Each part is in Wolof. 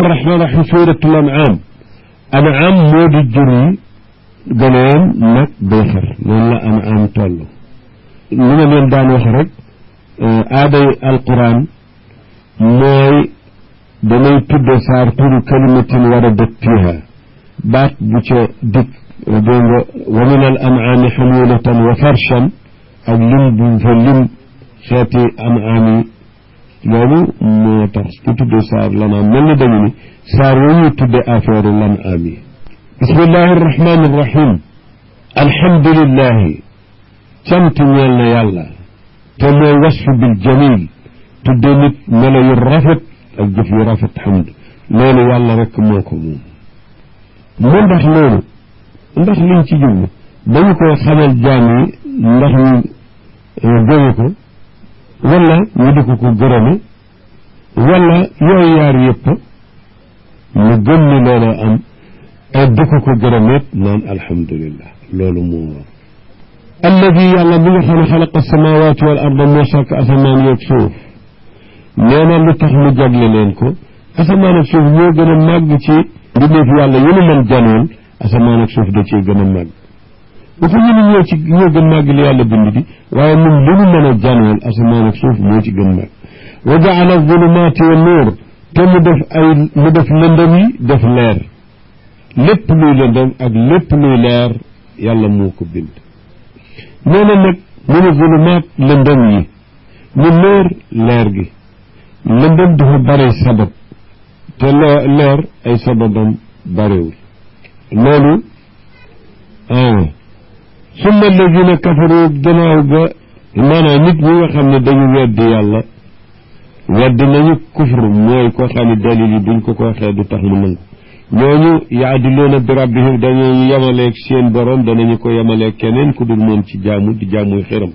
الرحمن الرحيم سورة الأنعام أنعام مود الجري قليل نك بيخر ولا أنعام تولو من دان وخرج آدي القرآن موي دني تبدو سار طول كلمة وردت فيها بات بوشو دك ومن الأنعام حمولة وفرشا اللم فاللم خاتي أنعامي loolu moo tax ku tuddee saar lanaam mel na dañu ni saar yooyu tudde affaire lan am yi bismillahi irrahmani irrahim alhamdulillahi cant ñeel na yàlla te mooy wasfu bil jamil tudde nit melo yu rafet ak jëf yu rafet xamd loolu yàlla rek moo ko moom mu ndax loolu ndax liñ ci jublu dañu koy xamal jaam yi ndax ñu gëme ko wala ñu di ko gërëme wala yooyu yaar yëpp mu gëm ni looloo am ak di ko gërëmeet naan alhamdulillah loolu moo war alladi yàlla bi nga xam ne xalaqa samawaati wal arda moo sàkk asamaan yeeg suuf nee na lu tax mu jagle leen ko asamaan ak suuf ñoo gën a màgg ci mbindeef yàlla yu nu mën janoon asamaan ak suuf da ciy gën a màgg bu ko ñu ne ñoo gën màgg li yàlla bind di waaye ñun li ñu mën a janool asamaan ak suuf moo ci gën màgg wa jaala zulumaati wa nuur te mu def lëndëm yi def leer lépp luy lëndëm ak lépp luy leer yàlla moo ko bind nee na nag mu ne zulumaat lëndëm yi ñu nuur leer gi lëndëm dafa bare sabab te leer ay sababam barewul loolu summa alladina kafaru gannaaw ga maanaam nit ñi nga xam ne dañu weddi yàlla weddi nañu kufru mooy koo xam ne dalil yi buñ ko waxee du tax mu nangu ñooñu yaadiluuna bi rabbihim dañuy yemaleeg seen borom danañu ko yemaleeg keneen ku dul moom ci jaamu di jaamuy xiram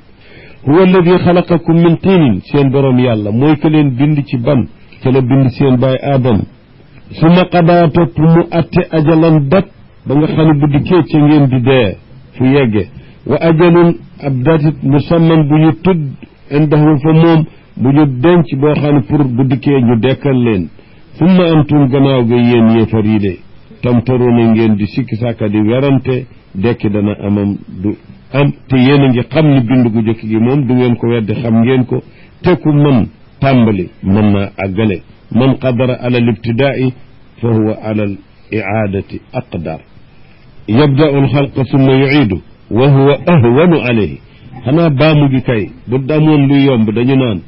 huwa alladi xalaqakum min tiinin seen borom yàlla mooy ka leen bind ci ban ca la bind seen baay aadam summa qadaa topp mu atte ajalan dat ba nga xam ne bu dikkee ca ngeen di dee fu yegge wa ajalun ab datit musamman bu ñu tudd indahu fa moom bu ñu denc boo xam ne pour bu dikkee ñu dekkal leen summa antum gannaaw ga yéen yéefar yi de tamtaruuna ngeen di sikki sàkka di werante dekki dana amam du am te yéen a ngi xam ni bind gu jëkk gi moom du ngeen ko weddi xam ngeen ko te ku mën tàmbali mën naa àggale man qadara ala libtidaai fa huwa ala al iaadati aqdar yabda'u alxalqa summa yu'iidu wa huwa ahwanu alayhi xanaa baamu gi kay bu damoon lu yomb dañu naan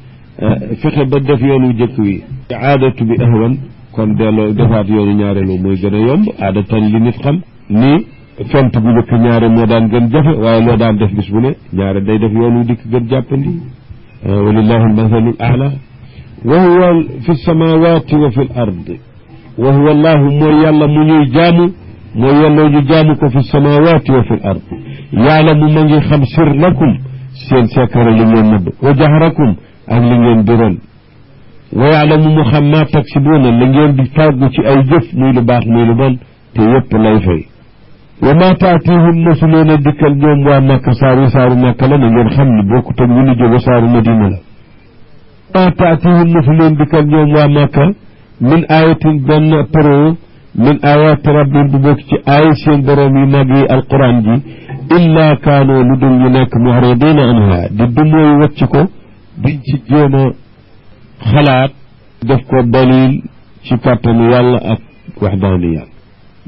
fexe ba def yoonu jëkk wi aadatu bi ahwan kon delloo defaat yoonu ñaareelu mooy gën a yomb aadatan li nit xam nii fent bu njëkk ñaare moo daan gën jafe waaye loo daan def bis bu ne ñaare day def yoonu dikk gën jàppandi walillahi almathalu ala wa huwa fi samawati wa fi l ard wa huwa allahu mooy yàlla mu ñuy jaamu mooy yelloo ñu jaamu ko fi samawati wa fi l ard yaalamu ma ngi xam sirrakum seen sekkare li ngeen nëbb wa jahrakum ak li ngeen biral wa yaalamu mu xam maa taksibuuna li ngeen di fàggu ci ay jëf muy lu baax muy lu bon te yëpp lay fay wa maa taatihum mosu leen a dikkal ñoom waa Makka saaru Makka la na ngeen xam ni bokkut ak ñu ni jóge saaru Madina la maa taatihum mosu leen dikkal ñoom waa Makka min ayatin benn pro min ayaati rabbihim bu bokk ci ay seen borom yi mag yi alquran ji illa kaanoo lu dul ñu nekk mu'ridina anha di dumooy wacc ko duñ ci jéem a xalaat def ko dalil ci kàttanu yàlla ak waxdaaniya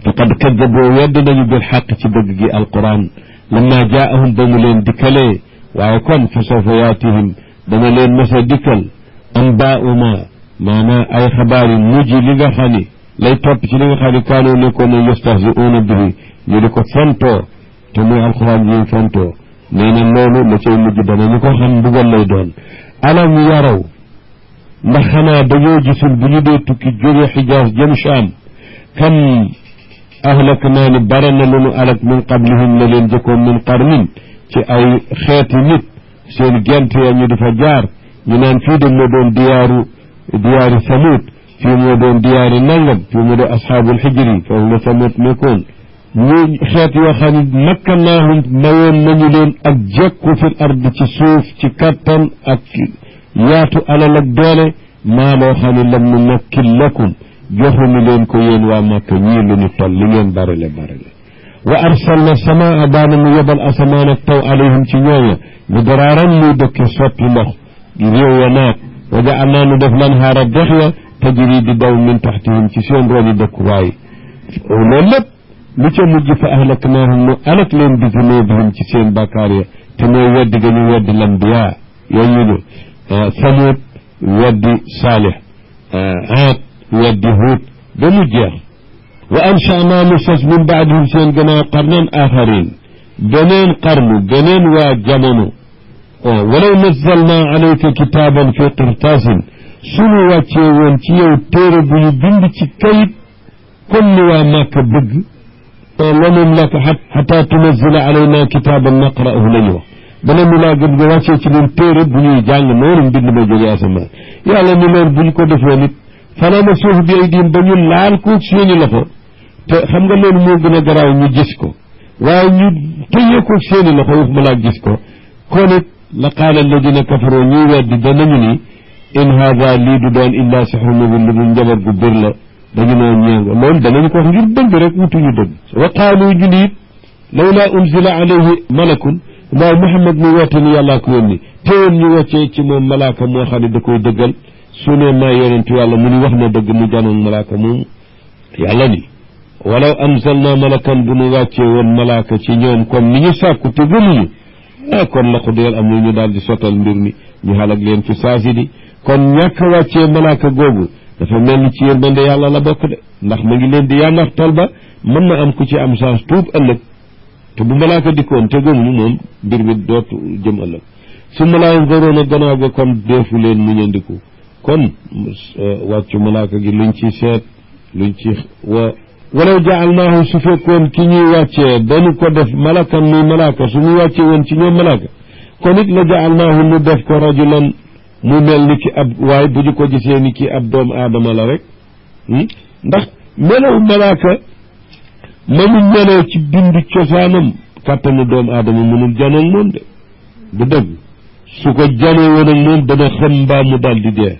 faqad kaddaboo wedd nañu bil xaq ci dëgg gi alquran lamma jaahum ba mu leen dikkalee waaye kon fa sawfa yaatihim dana leen mës a dikkal anbaa'u ma maanaa ay xabaar yi mujj li nga xam ni lay topp ci li nga xam ne kaanoo nekkoon na yastahzi'uuna bihi ñu di ko fontoo te muy alquran yi fontoo nee na loolu la cay mujj danañu ko xam mbugal lay doon alam yaraw ndax xanaa dañoo gisul bu ñu dee tukki jóge xijaas jëm Shaam kam ahlak naa ni bare na lu nu alak min qablihim la leen jëkkoon min qarnin ci ay xeeti nit seen gent ya ñu di fa jaar ñu naan fii de moo doon diyaari Samuud fii moo doon diyaari nangam fii moo doon asxaabul xijri foofu la Samuud nekkoon ñu xeet yoo xam ne makkannaahum mayoon nañu leen ak jekku fil ard ci suuf ci kattan ak yaatu alal ak doole maa loo xam ne lam nu makkil lakum joxuñu leen ko yéen waa Màkka ñii lu ñu toll li ngeen barile wa arsalna samaa daana mu yebal asamaan ak taw alayhim ci ñooña ñu daraaran muy dëkke sotti ndox réew ya naat wa ja'alnaa nu def lan haara dex ya tajri di daw min taxtihim ci seen roni dëkkuwaay loolu lépp lu ca mujj fa ahlaknaahum nu alak leen bi zunubihim ci seen bàkkaar ya te mooy weddi ga ñu weddi lambiyaa yooyu ñu Samud weddi Saalix Aad weddi Huud ba mu jeex wa ansha'naa nu sos min baadihim seen gannaaw qarnan aaxarin beneen qarnu beneen waa jamono walaw nazzalnaa alayka kitaaban fi qirtaasin sunu wàccee woon ci yow téere bu ñu bind ci kayit comme ni waa Màkka bëgg lanum laka xataa tunazzila alaynaa kitaaban naqra'uhu la ñu wax bala mu laa gën nga wàccee ci ñun téere bu ñuy jàng noonu mbind ma jóge asamaan yàlla ni leen bu ñu ko defee nit falamasuuhu bi aydihim ba ñu laal ko seeni loxo te xam nga loolu moo gën a garaaw ñu gis ko waaye ñu tëye ko seeni loxo wax ma laa gis ko kon it la qaala alladina kafaroo ñuy weddi danañu ni in haada lii du doon illa sixru mubin lu dul njabar gu bir la dañu noo ñeengo loolu danañu ko wax ngir dëgg rek wutuñu dëgg wa qaalu ñu ni it lawla unzila alayhi malakun waaye Muhammad mu woote ni yàllaa ko yónni teewoon ñu wàccee ci moom malaaka moo xam ne da koy dëggal su ne maa yonentu yàlla mu ni wax na dëgg mu janoon malaaka moom yàlla ni walaw anzalna malakan bu nu wàccee woon malaaka ci ñoom comme ni ñu sàkku te gëmuñu kon la ko deel am ñu daal di sottal mbir mi ñu xalak leen ci saasi di kon ñàkk wàccee malaaka googu dafa mel ni ci yërmande yàlla la bokk de ndax ma ngi leen di yànnaxtal ba mën na am ku ci am chance tuub ëllëg te bu malaaka dikkoon te gëmuñu moom mbir mi dootu jëm ëllëg su malaaka gëroon a gannaaw ga kon deefu leen mu ñandiku kon wàccu malaaka gi luñ ci seet luñ ci walaw jaalnaahu su fekkoon ki ñuy wàccee dañu ko def malakan muy malaaka su ñu wàccee woon ci ñoom malaaka kon it la jaalnaahu nu def ko rajulan mu mel ni ki ab waaye bu ñu ko gisee ni ki ab doomu aadama la rek ndax melaw malaaka mënul meloo ci bindu cosaanam kàttanu doomu aadama mënul janoog moom de bu dëgg su ko janoo woon ak moom dana xam mbaa mu daal di dee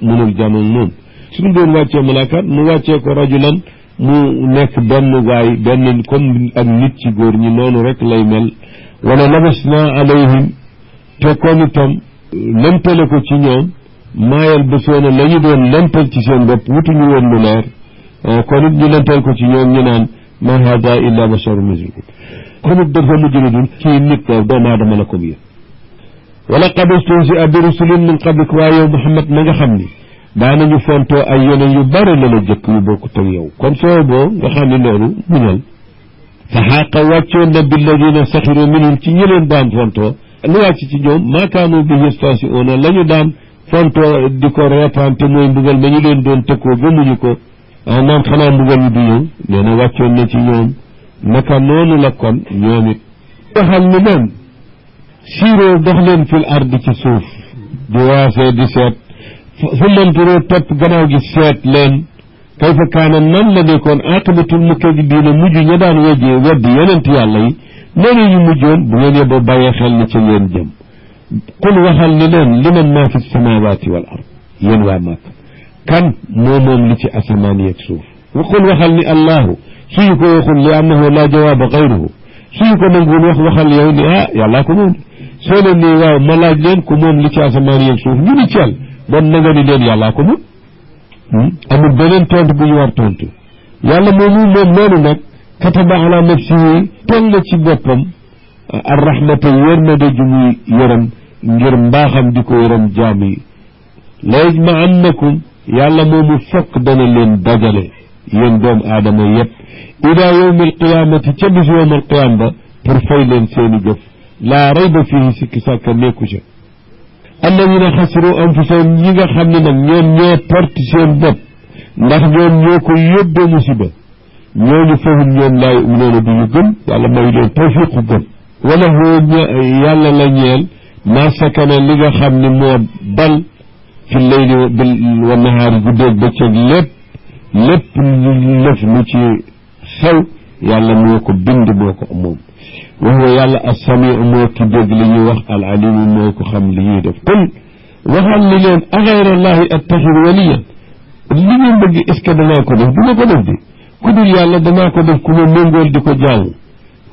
mënul janoog moom suñu doon wàccee malaaka nu wàccee ko rajulan mu nekk benn waay benn comme ak nit ci góor ñi noonu rek lay mel wala labasna alayhim te kon itam lëmpale ko ci ñoom maayal bësoona la ñu doon lëmpal ci seen bopp wutuñu woon lu leer kon it ñu lëmpal ko ci ñoom ñu naan ma hada illa basharun mislukum kon it dafa mujj na dul kii nit ko doomu aadama la ko biir wala qad ustuhzi'a bi rusulin min qablik waaye yow Muhammad na nga xam ni daanañu fontoo ay yeneen yu bare la la jëkk yu bokkut ak yow kon soo boo nga xam ne loolu muñal fa xaaqa wàccoon na billadina saxiru minhum ci ñi leen daan fontoo lu wàcc ci ñoom maa kaanu bihi yastahzi'uuna la ñu daan fontoo di ko reepante mooy mbugal ma ñu leen doon tëkkoo gëmuñu ko naan xanaa mbugal mi du ñëw nee na wàccoon na ci ñoom naka noonu la kon ñoom it waxal ni leen siiroo dox leen fil ardi ci suuf di waasee di seet fu manturoo topp gannaaw gi seet leen kayfa kaana nan la nekkoon aqibatul mukazzibiina mujj ña daan weddi yonent yàlla yi noonu ñu mujjoon bu ngeen yeboo bàyyee xel ni ca ngeen jëm qul waxal ni leen liman maa fi samaawaati wal ard yéen waa Màkka kan moom li ci asamaan yeeg suuf qul waxal ni allahu suñu ko waxul li annahu laa jawaaba gayruhu suñu ko nanguwul waxal yow ni yàllaa ko moom soo leen nii waaw ma laaj leen ko moom li ci asamaan yeeg suuf ñu ni ceel bon na nga ni leen yàllaa ko moom amul beneen tontu bu ñu war tontu yàlla moomu moom noonu nag kataba ala nafsihi teel na ci boppam arrahmata yërmande ju muy yërëm ngir mbaaxam di ko yërëm jaam yi la yajma'annakum yàlla moomu fokk dana leen dajale yéen doomu aadama yépp ila yawmi alqiyamati ca bis yawm alqiyama ba pour fay leen seeni jëf laa rayba fihi sikki sàkka nekku ca alladina xasiru anfusahum ñi nga xam ne nag ñoom ñoo perte seen bopp ndax ñoom ñoo ko yóbbee musiba ñooñu fahum ñoom laa yu'minuuna duñu gëm yàlla may leen tawfiqu gëm wala yàlla la ñeel maa sakana li nga xam ne moo dal fi layli wa nahaari guddeeg bëccëg lépp lëf lu ci xew yàlla moo ko bind moo ko moom wa huwa yàlla as-samiu moo ki dégg li ñuy wax al alimu moo ko xam li ñuy def qul waxal li leen agayra allahi attaxidu waliyan li ngeen bëgg est ce que danaa ko def du ma ko def di ku dul yàlla danaa ko def ku ma méngool di ko jaamu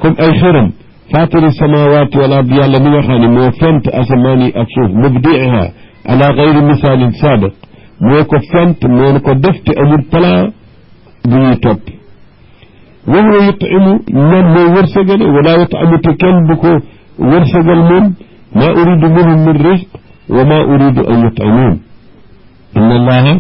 comme ay xëram faatiri samawaati wal ard yàlla mi nga xam ne moo fent asamaan yi ak suuf mubdiiha ala gayri misaalin saabiq moo ko fent moo ko def te amul plan bu ñuy topp wa huwa yut'imu moom mooy wërsëgale wala yut'amu te kenn du ko wërsëgal moom maa uridu minhum min rizq wa maa uridu an yut'imuun inna allaha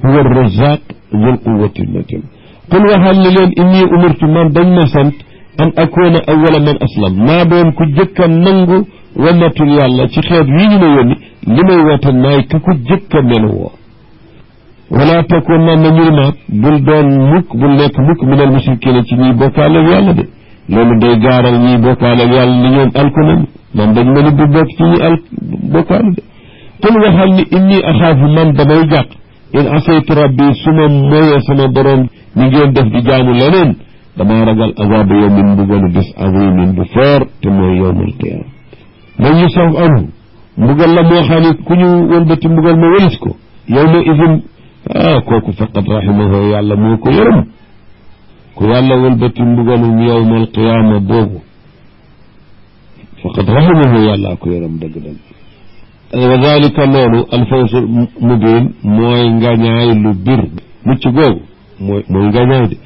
huwa arrazaq dul quwwati almatin qul waxal ni leen inni umirtu man dañ ma sant an akuna awwala man aslam maa doon ku jëkka nangu wammatul yàlla ci xeet wii ñu ma yónni li may woote naay ka ku jëkka melu woo wala takun na ñuy maat bul doon mukk bul nekk mukk minal musrikiina ci ñuy bokkaale ak yàlla de loolu day gaaral ñuy bokkaale ak yàlla ni ñoom alku nañ man dañ mën a du bokk ci ñi bokkaale de qul waxal ni inni axaafu man damay jàq in asaytu rabbi su ma mooyee sama borom ni ngeen def di jaamu leneen damaa ragal azaaba yawmin mbugalu bis azimin bu foor te mooy yawmal qiyaama man yusraf anhu mbugal la moo xam ne ku ñu wëlbati mbugal ma wëlis ko yawma idin kooku faqad rahimahu yàlla moo ko yërëm ku yàlla wëlbati mbugalum yawmal qiyaama boobu faqad rahimahu yàlla ko yërëm dëgg-dëgg wa dalika loolu alfawzu mubin mooy ngañaay lu bir mucc googu mooy ngañaay de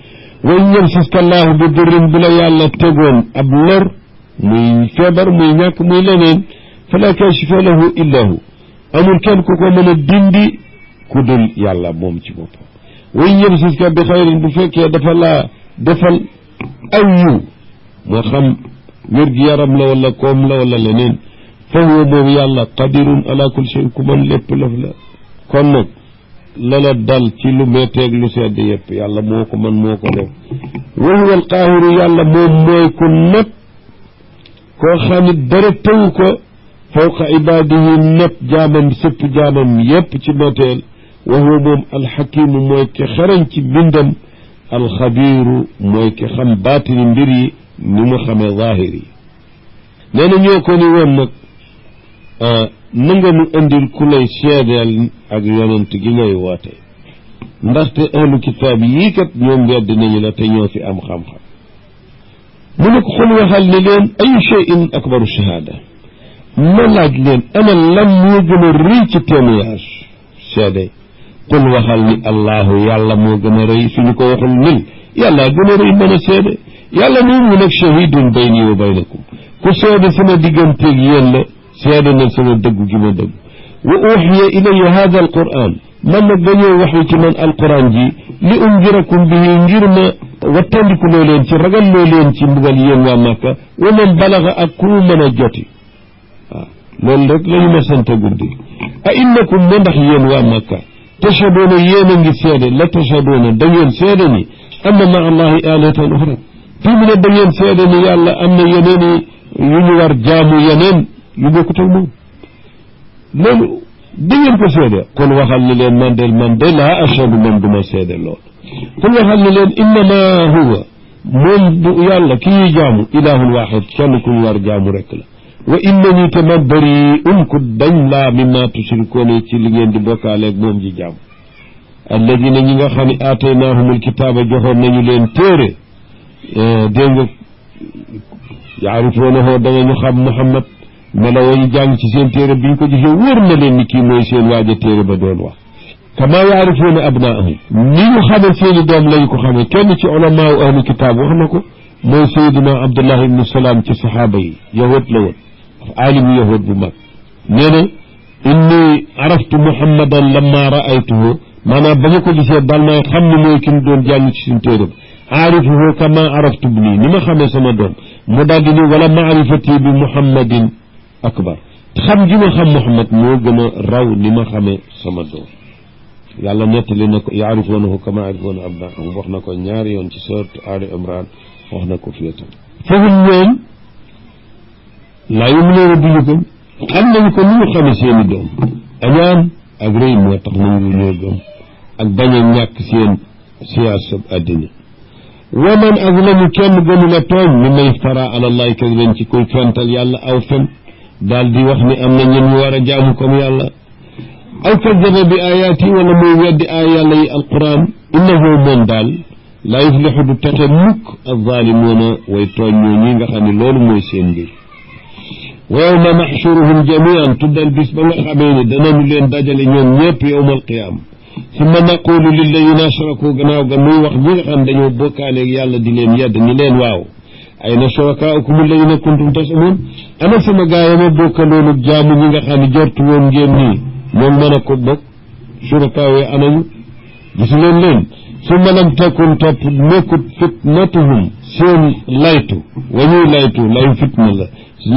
way yamsaska llaahu bi durrin bu la yàlla tegoon ab lor muy feebar muy ñàkk muy leneen fala kashifa lahu illa hu amul kenn ku ko mën a dindi ku dul yàlla moom ci boppam way yamsaska bi xayrin bu fekkee dafa laa defal aw yiw moo xam wér-gi-yaram la wala koom la wala leneen fa huwa moom yàlla qadirun ala kulli shay ku mën lépp lëf la kon nag lala dal ci lu metteeg lu sedd yëpp yàlla moo ko mën moo ko def wa huwa alqaahiru yàlla moom mooy ku not koo xam ne dara tëwu ko fawqa ibaadihi not jaamam sëpp jaamam yëpp ci noteel wa huwa moom alxakimu mooy ki xarañ ci bindam alxabiiru mooy ki xam baatini mbir yi ni mu xamee zaahir yi nee na ñoo ko ni woon nag na nga nu indil ku lay seedeel ak yonent gi ngay woote ndaxte ahlu kitaab yii kat ñoom wedd nañu la te ñoo fi am xam-xam mu ne ko xul waxal ne leen ayu cheyin akbaru shahaada ma laaj leen ana lan moo gën a rëy ci témoignage seede xul waxal ni allahu yàlla moo gën a rëy suñu ko waxul nil yàlla gën a rëy mën a seede yàlla moom mu nag shahidun bayni wa baynakum ku seede sama digganteeg yéen la seede na sama dëggu gi ma dëgg wa uxiya ilaya hada alquran man nag dañoo waxu ci man alquran ji li undirakum bihi ngir ma wattandiku loo leen ci ragal loo leen ci mbugal yéen waa Makka wa man balaga ak ku mu mën a joti waaw loolu rek la ñu ma sant guddi a innakum ma ndax yéen waa Makka tashadoona yéen a ngi seede la tashadoona da ngeen seede ni anna ma allahi alihatan uxra fii mu ne da ngeen seede ni yàlla am na yeneen yu ñu war jaamu yeneen yu bokkut ak moom loolu da ngeen ko seede kon waxal ni leen man de laa ashhadu man duma seede lool kon waxal ni leen innama huwa moom du yàlla ki ñuy jaamu ilahun waxid kenn ku ñu war jaamu rek la wa innani te man bari'un ku dañ laa mimma tushrikuuna ci li ngeen di bokkaaleeg moom ji jaamu alladina ñi nga xam ne aataynaahumul kitaaba joxoon nañu leen téere dégg nga yaarifuunahu danañu xam Muhammad melaw yi jàng ci seen téere biñ ko gisee wóor na leen ni kii mooy seen waaja téere ba doon wax kama yaarifuuna abnaahum ni ñu xamee seeni doom lañ ko xamee kenn ci ulamaaw ahlu kitaab wax na ko mooy Seydina Abdullah ibnu Salaam ci saxaaba yi yahud la woon aalimu yahud bu mag nee na inni araftu Muhammadan lamma raaytuhu maanaam ba ma ko gisee dal naa xam ne mooy ki mu doon jàng ci suñ téere ba aarifuhu kama araftu bni ni ma xamee sama doom mu daal di ni wala maarifati bi Muhammadin akbar xam gi ma xam Muhammad moo gën a raw ni ma xamee sama doom yàlla nettali na ko yaarifuunahu kama yaarifuuna abnaahum wax na ko ñaari yoon ci sourate Ali Imran wax na ko fii tam foofu ñoom laa yu'minuuna duñu gëm xam nañu ko ni ñu xamee seeni doom añaan ak rëy moo tax nañu ñoo gëm ak bañ a ñàkk seen siyaasa àddina wa man azlamu kenn gënu la tooñ mimman iftara ala allahi kadiban ci koy fental yàlla aw fen daal di wax ni am na ñen ñu war a jaamu comme yàlla aw kazzaba bi ayaati wala muy weddi aay yàlla yi alquran innahu moom daal laa yuflixu du texe mukk alzaalimuuna way tooñ ñoo ñi nga xam ne loolu mooy seen mbir wa yawma naxshuruhum jamian tuddal bis ba nga xamee ni danañu leen dajale ñoom ñëpp yowma alqiyaama summa naqulu lilladina ashraku gannaaw ga muy wax ñi nga xam dañoo bokkaaleeg yàlla di leen yedd ni leen waaw ayna shurakaaukum alladina kuntum tasamun ana sama gaay ma bokkaloonu jaamu ñi nga xam ne jortu woon ngeen nii moom mën a ko bokk shurakaa yi anañu gisu leen summa lam takun topp nekkut fitnatuhum seen laytu wa ñuy laytu lay fitna la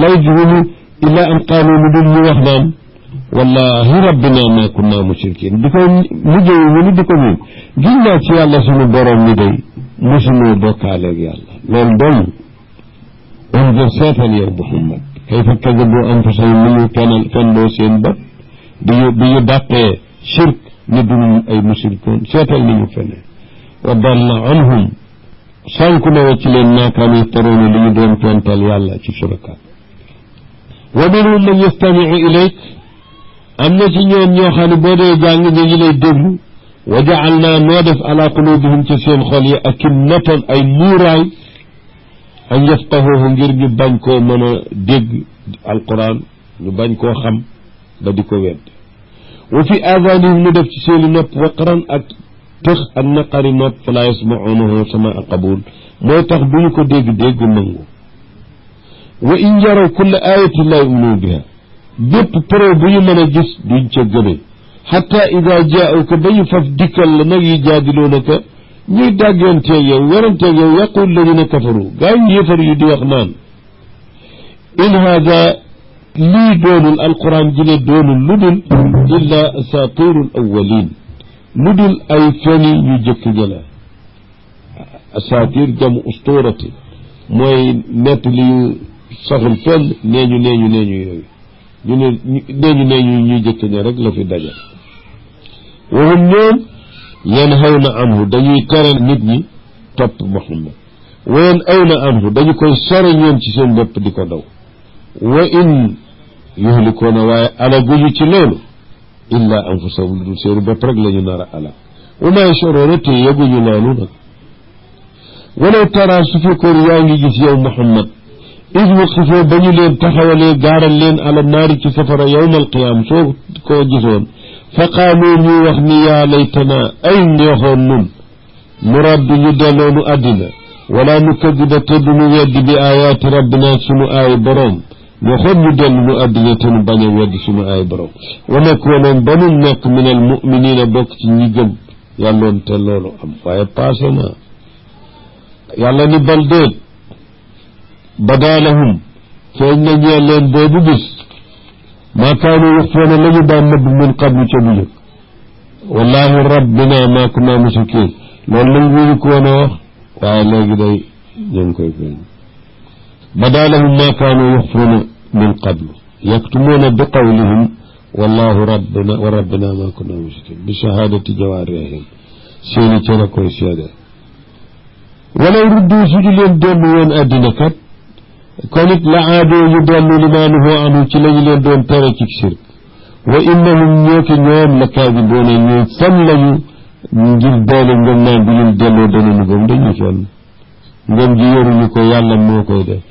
laytu wuñu illa an qaalu lu dul ñu wax naan wallahi rabbina ma kunna mushrikin di ko mujjee mu ni di ko ñun giñ naa ci yàlla sunu borom mi day mosuñoo bokkaaleeg yàlla loolu doon unzur seetal yow Muhammad kayfa kadabu anfusahum ni ñu fenloo seen bopp bi ñu dàqee shirk ni duñu ay mushrikoon seetal ni ñu fene wa dalla anhum sànku na wa ci leen naakaanu yaftaruuna li ñu doon fental yàlla ci shuraka wa minhum man yastamiu ilayk am na ci ñoom ñoo xam ne boo dee jàng ñu ngi lay déglu wa jacal naa noo def ala qulubihim ci seen xol yi akinnatan ay muuraay an yafqahuhu ngir ñu bañ koo mën a dégg alquran ñu bañ koo xam ba di ko wedd wa fi aadanihim ñu def ci seeni nopp waqran ak tëx ak naqari nopp falaa yasmaunahu samaa qabul mooy tax duñu ko dégg nangu wa in yaraw kulla ayatin laa yuminu biha bépp preuve bu ñu mën a gis duñ ca gëme xatta ida jaauka ba ñu faf dikkal la nag yu jaadiloonaka ñuy dàgganteeg yow weranteeg yow yaqul ladina kafaru gaa yi yéefar yu di wax naan in haada lii doonul alquran ji ne doonul lu dul illa asatirul awalin lu dul ay feni yu jëkk ñëla asatir jamu usturati mooy nett li yu saxul fenn neeñu yooyu ñu ne neeñu ñuy jëkk ña rek la fi daja waxum ñoom yanhawna anhu dañuy tere nit ñi topp Muhammad wa yanawna anhu dañu koy sore ñoom ci seen bopp di ko daw wa in yuhlikuuna waaye alaguñu ci loolu illa anfusahum lu dul seeni bopp rek la ñu nar a ala wa ma yash'uruuna te yëguñu loolu nag walaw tara su fekkoon yaa ngi gis yow Muhammad id waqifoo ba ñu leen taxawalee gaaral leen ala naari ci safara yawma alqiyaama soo koo gisoon fa qaalu ñu wax ni yaa laytana ay neexoon nun nu raddu ñu delloonu àddina wala nu kadiba te duñu weddi bi ayaati rabbina sunu aay boroom neexoon ñu dellu nu àddina te nu bañ a weddi sunu aay boroom wa nakuuna ba nu nekk min al muminina bokk ci ñi gëm yàlloon te loolu am waaye passé na yàlla ni bal déet badaa lahum feeñ na ñeel leen boobu bis maa kaanu yaxfuuna la ñu daan nëbb min qablu ca bu njëkk wallahi rabbina maa kunna mushrikiin loolu lañ wuñu ko woon a wax waaye léegi day ñu ngi koy feeñ badaa lahum maa kaanu yaxfuuna min qablu yaktumuuna bi qawlihim wallahu rabbina wa rabbina maa kunna mushrikiin bi shahaadati jawaarihim seeni cër a koy seede walaw ruddu suñu leen dellu woon àddina kat kon it la aadoo ñu dellu limaa nuhuu anhu ci la ñu leen doon tere ci shirk wa innahum ñooki ñoom la kaadibuuna ñuy fan lañu ngir boole ngëm naan bi ñun delloo danañu gëm dañuy fenn ngëm ji yoruñu ko yàlla moo koy def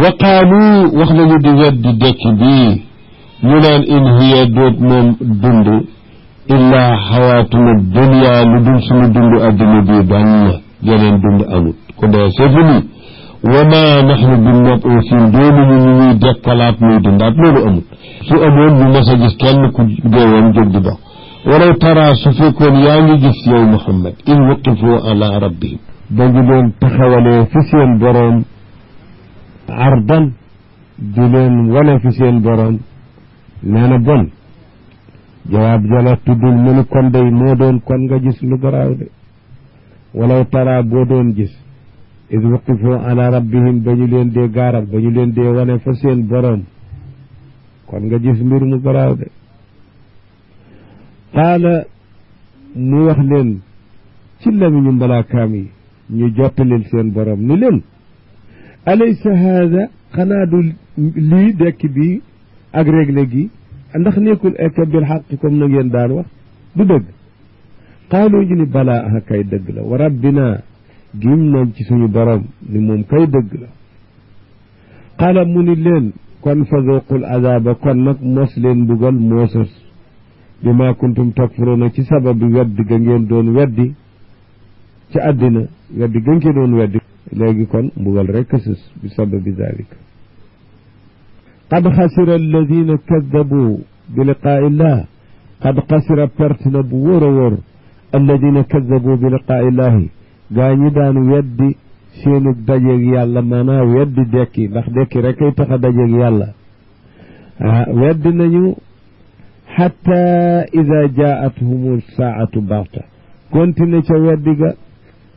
wa qaalu wax nañu di weddi dekki bii ñu naan in hiya doot moom dund illaa xawaatuna dunya lu dul suñu dund adduna bii bañ na geneen dund amut ko dee c'est fini wa ma naxnu bi mabuusin doonuñu ñu ñuy dekkalaat muy dundaat loolu amut su amoon ñu mas a gis kenn ku deewoon jóg di dox walaw tara su fekkoon yaa ngi gis yow Muhammad in waqifoo ala rabbihim ba ngi leen taxawalee fi seen boroom ardan di leen wane fi seen boroom nee na bon jawaab jala tuddul mu ni kon day moo doon kon nga gis lu garaaw de walaw tara boo doon gis id waqifoo ala rabbihim ba ñu leen dee gaaral ba ñu leen dee wane fa seen boroom kon nga gis mbir mu garaaw de qaala mu wax leen ci lamiñu mbalaakaam yi ñu jottalil seen boroom ni leen alaysa haada xanaa du lii dekk bi ak régle gi ndax nekkul ek bil xaq comme na ngeen daan wax du dëgg qaalu ñu ni balaa kay dëgg la wa rabbina gim nañ ci suñu borom ni moom kay dëgg la qaala mu ni leen kon fa zuqul azaba kon nag mos leen mbugal moosas bi ma kuntum takfuruuna ci sababi weddi ga ngeen doon weddi ci àddina weddi ga ngeen doon weddi léegi kon mbugal rek sës bi sababi zalika qad xasira alladina kadabu bi liqaai illah qad xasira perte na bu wóor a wóor alladina kadabu bi liqaai illahi gaa ñi daan weddi seenu dajeeg yàlla maanaam weddi dekki ndax dekki rek ay tax a dajeeg yàlla weddi nañu xatta ida jaatuhum saatu baxta continue ca weddi ga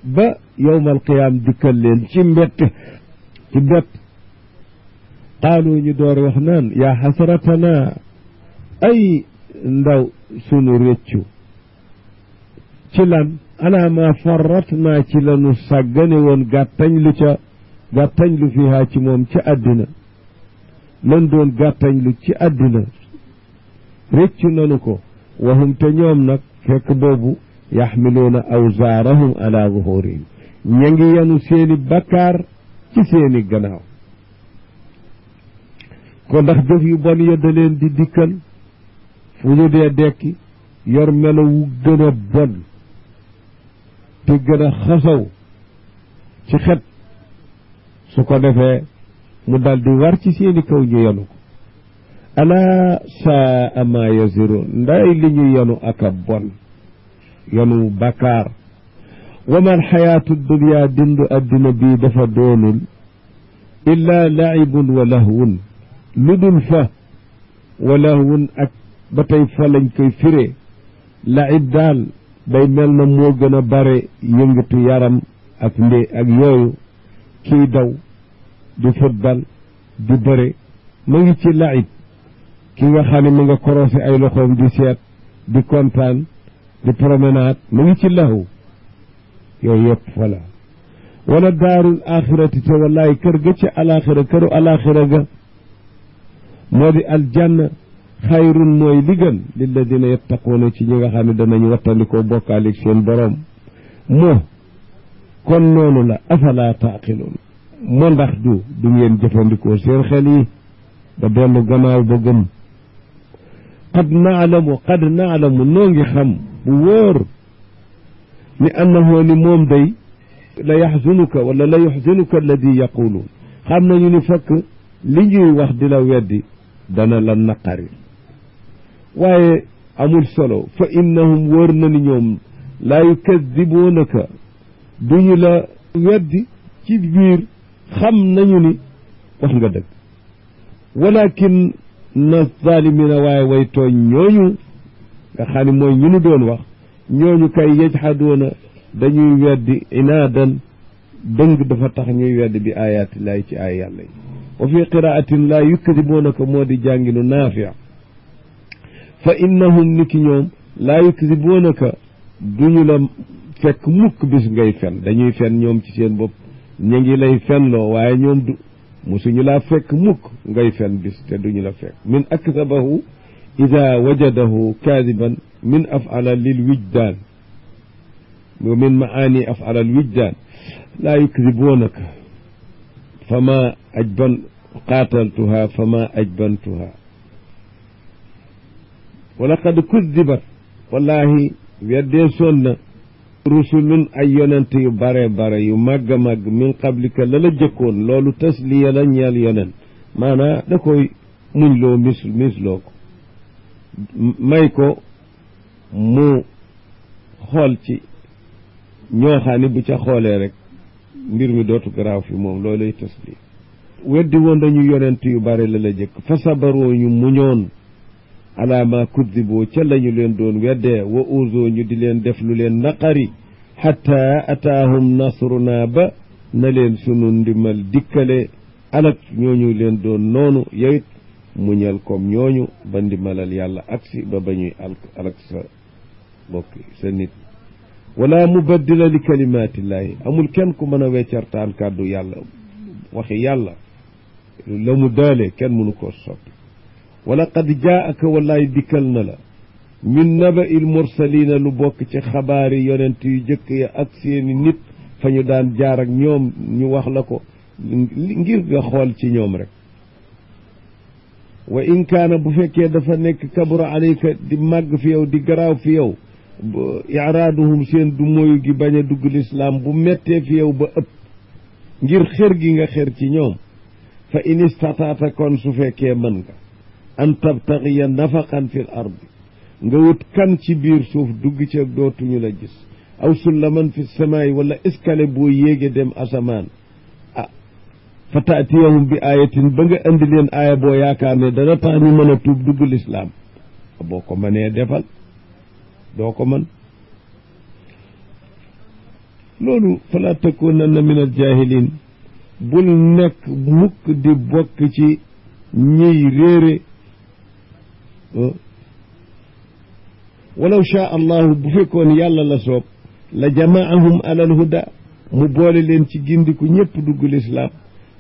ba yowma alqiyaam dikkal leen ci mbett ci bett qaalu ñu door wax naan yaa xasratana ay ndaw sunu réccu ci lan ana ma farrat naa ci lanu sàggane woon gàttañ lu fiha ci moom ci àddina lan doon gàttañ lu ci àddina réccu nanu ko wahum te ñoom nag fekk boobu yaxmiluuna awzaarahum ala zuhurihim ña ngi yenu seeni bakkaar ci seeni gannaaw ko ndax jëf yu bon ya da leen di dikkal fu ñu dee dekki yor melo wu gën a bon te gën a xasaw ci xet su ko defee mu dal di war ci seeni kaw ñu yenu ko ala saa ma yaziroon nday li ñu yenu ak a bon yenu bakkaar wa man xayaatu dunya dindu addina bii dafa doonul illa laibun wa lahwun lu dul fa wa lahwun ak ba tey fa lañ koy firee laib daal day mel na moo gën a bare yëngatu yaram ak ak yooyu kii daw di football di bëre ma ngi ci laib ki nga xam ne mu nga korosé ay loxoom di seet di kontaan di promenade mu ngi ci lahu yooyu yëpp voilà wala daarul axirati te wallaay kër ga ci alaxira këru alaxira ga moo di aljanna xayrun mooy li gën lilladina yattaquuna ci ñi nga xam ne danañu wattandikoo bokkaalik seen borom moo kon noonu la afala taaqiluun moo ndax du ngeen jëfandikoo seen xel yi ba dellu gannaaw ba gëm qad naalamu noo ngi xam bu wóor ni annahu ni moom day la yaxzunuka wala la yuxzinuka alladi yaquluun xam nañu ni fekk li ñuy wax di la weddi dana la naqari waaye amul solo fa innahum wóor na ni ñoom laa yukadibuunaka duñu la weddi ci biir xam nañu ni wax nga dëgg walakin na zalimina waaye way tooñ ñooñu nga xam ne mooy ñu nu doon wax ñooñu kay yajhaduuna dañuy weddi inaadan dëng dafa tax ñuy weddi bi ayaatillahi ci ay yàlla yi wa fi qiraatin laa yukadibuunaka moo di jànginu naafi fa innahum ni ki ñoom laa yukadibuunaka duñu la fekk mukk bis ngay fen dañuy fen ñoom ci seen bopp ñu ngi lay fenloo waaye ñoom du musuñu laa fekk mukk ngay fen bis te duñu la fekk min akdabahu ida wajadahu kaadiban min afala lil wijdaan wa min maani afala al wijdaan laa yukadibuunaka fama ajban qaataltuha fama ajbantuha wa laqad kudibat wallahi weddee soon na rusulun ay yonent yu bare bare yu màgg a màgg min qablika la la jëkkoon loolu tasliya la ñeel yonent maanaa da koy muñ loo misloo ko may ko mu xool ci ñoo xam ne bu ca xoolee rek mbir mi dootu garaaw fi moom loolay tasliya weddi woon dañu yonent yu bare la la jëkk fa sabaroo ñu muñoon ala ma kudiboo ca lañu leen doon weddee wa uusoo ñu di leen def lu leen naqari xatta ataahum nasruna ba na leen sunu ndimal dikkale alak ñooñu leen doon noonu yowit muñal comme ñooñu ba ndimalal yàlla aksi ba bañuy alak sa bokk sa nit wala mubaddila li kalimaatillahi amul kenn ku mën a weccartaan kàddu yàlla waxi yàlla la mu daale kenn mënu koo soppi wala qad jaaka wallaay dikkal na la min naba il mursalina lu bokk ci xabaari yonent yu jëkk ya ak seeni nit fa ñu daan jaar ak ñoom ñu wax la ko ngir nga xool ci ñoom rek wa in kaana bu fekkee dafa nekk kabura alayka di màgg fi yow di garaaw fi yow iraaduhum seen du moyu gi bañ a dugg lislaam bu mettee fi yow ba ëpp ngir xër gi nga xër ci ñoom fa in istataata kon su fekkee mën nga an tabtaxiya nafaqan fi l ardi nga wut kan ci biir suuf dugg ci ak dootuñu la gis aw sullaman fi samaay wala escalier boo yéege dem asamaan ah fa taatiyahum bi ayatin ba nga andi leen aaya boo yaakaar ne dana tax ñu mën a tuub dugg lislaam boo ko mënee defal doo ko mën loolu fala takunanna min al jahilin bul nekk mukk di bokk ci ñiy réere walaw shaa allahu bu fekkoon yàlla la soob la jamaahum alal huda mu boole leen ci gindiku ñëpp dugg lislaam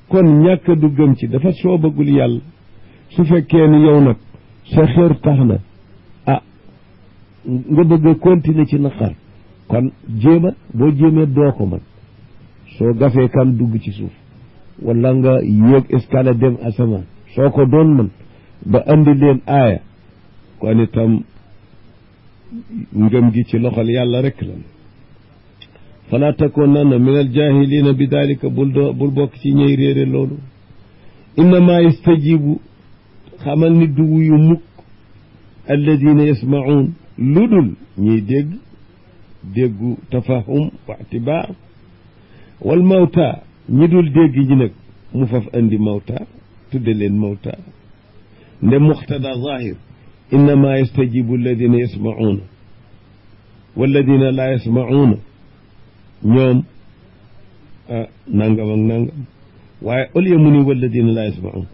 kon ñàkk a duggam ci dafa soobagul yàlla su fekkee ni yow nag sa xër tax na ah nga bëgg a continuer ci naqar kon boo jéemee doo ko man soo gafee kan dugg ci suuf wala nga yéeg escalier dem asamaan soo ko doon man ba andi leen aaya kon itam ngëm gi ci loxol yàlla rek la fala takunanna min al jahilina bi dalika bul bokk ci ñëy réere loolu innama yastajibu xamal ni du wuyu mukk alladina yasmaun lu dul ñiy déggu tafahum wa itibaar wal mawta ñi dul dégg ñi nag mu faf andi mawta tudde leen mawta nde muqtada zahir innama yastajibu alladina yasmauna walladina la yasmauna ñoom nangam ak nangam waaye au lieu mu ni walladina la yasmaun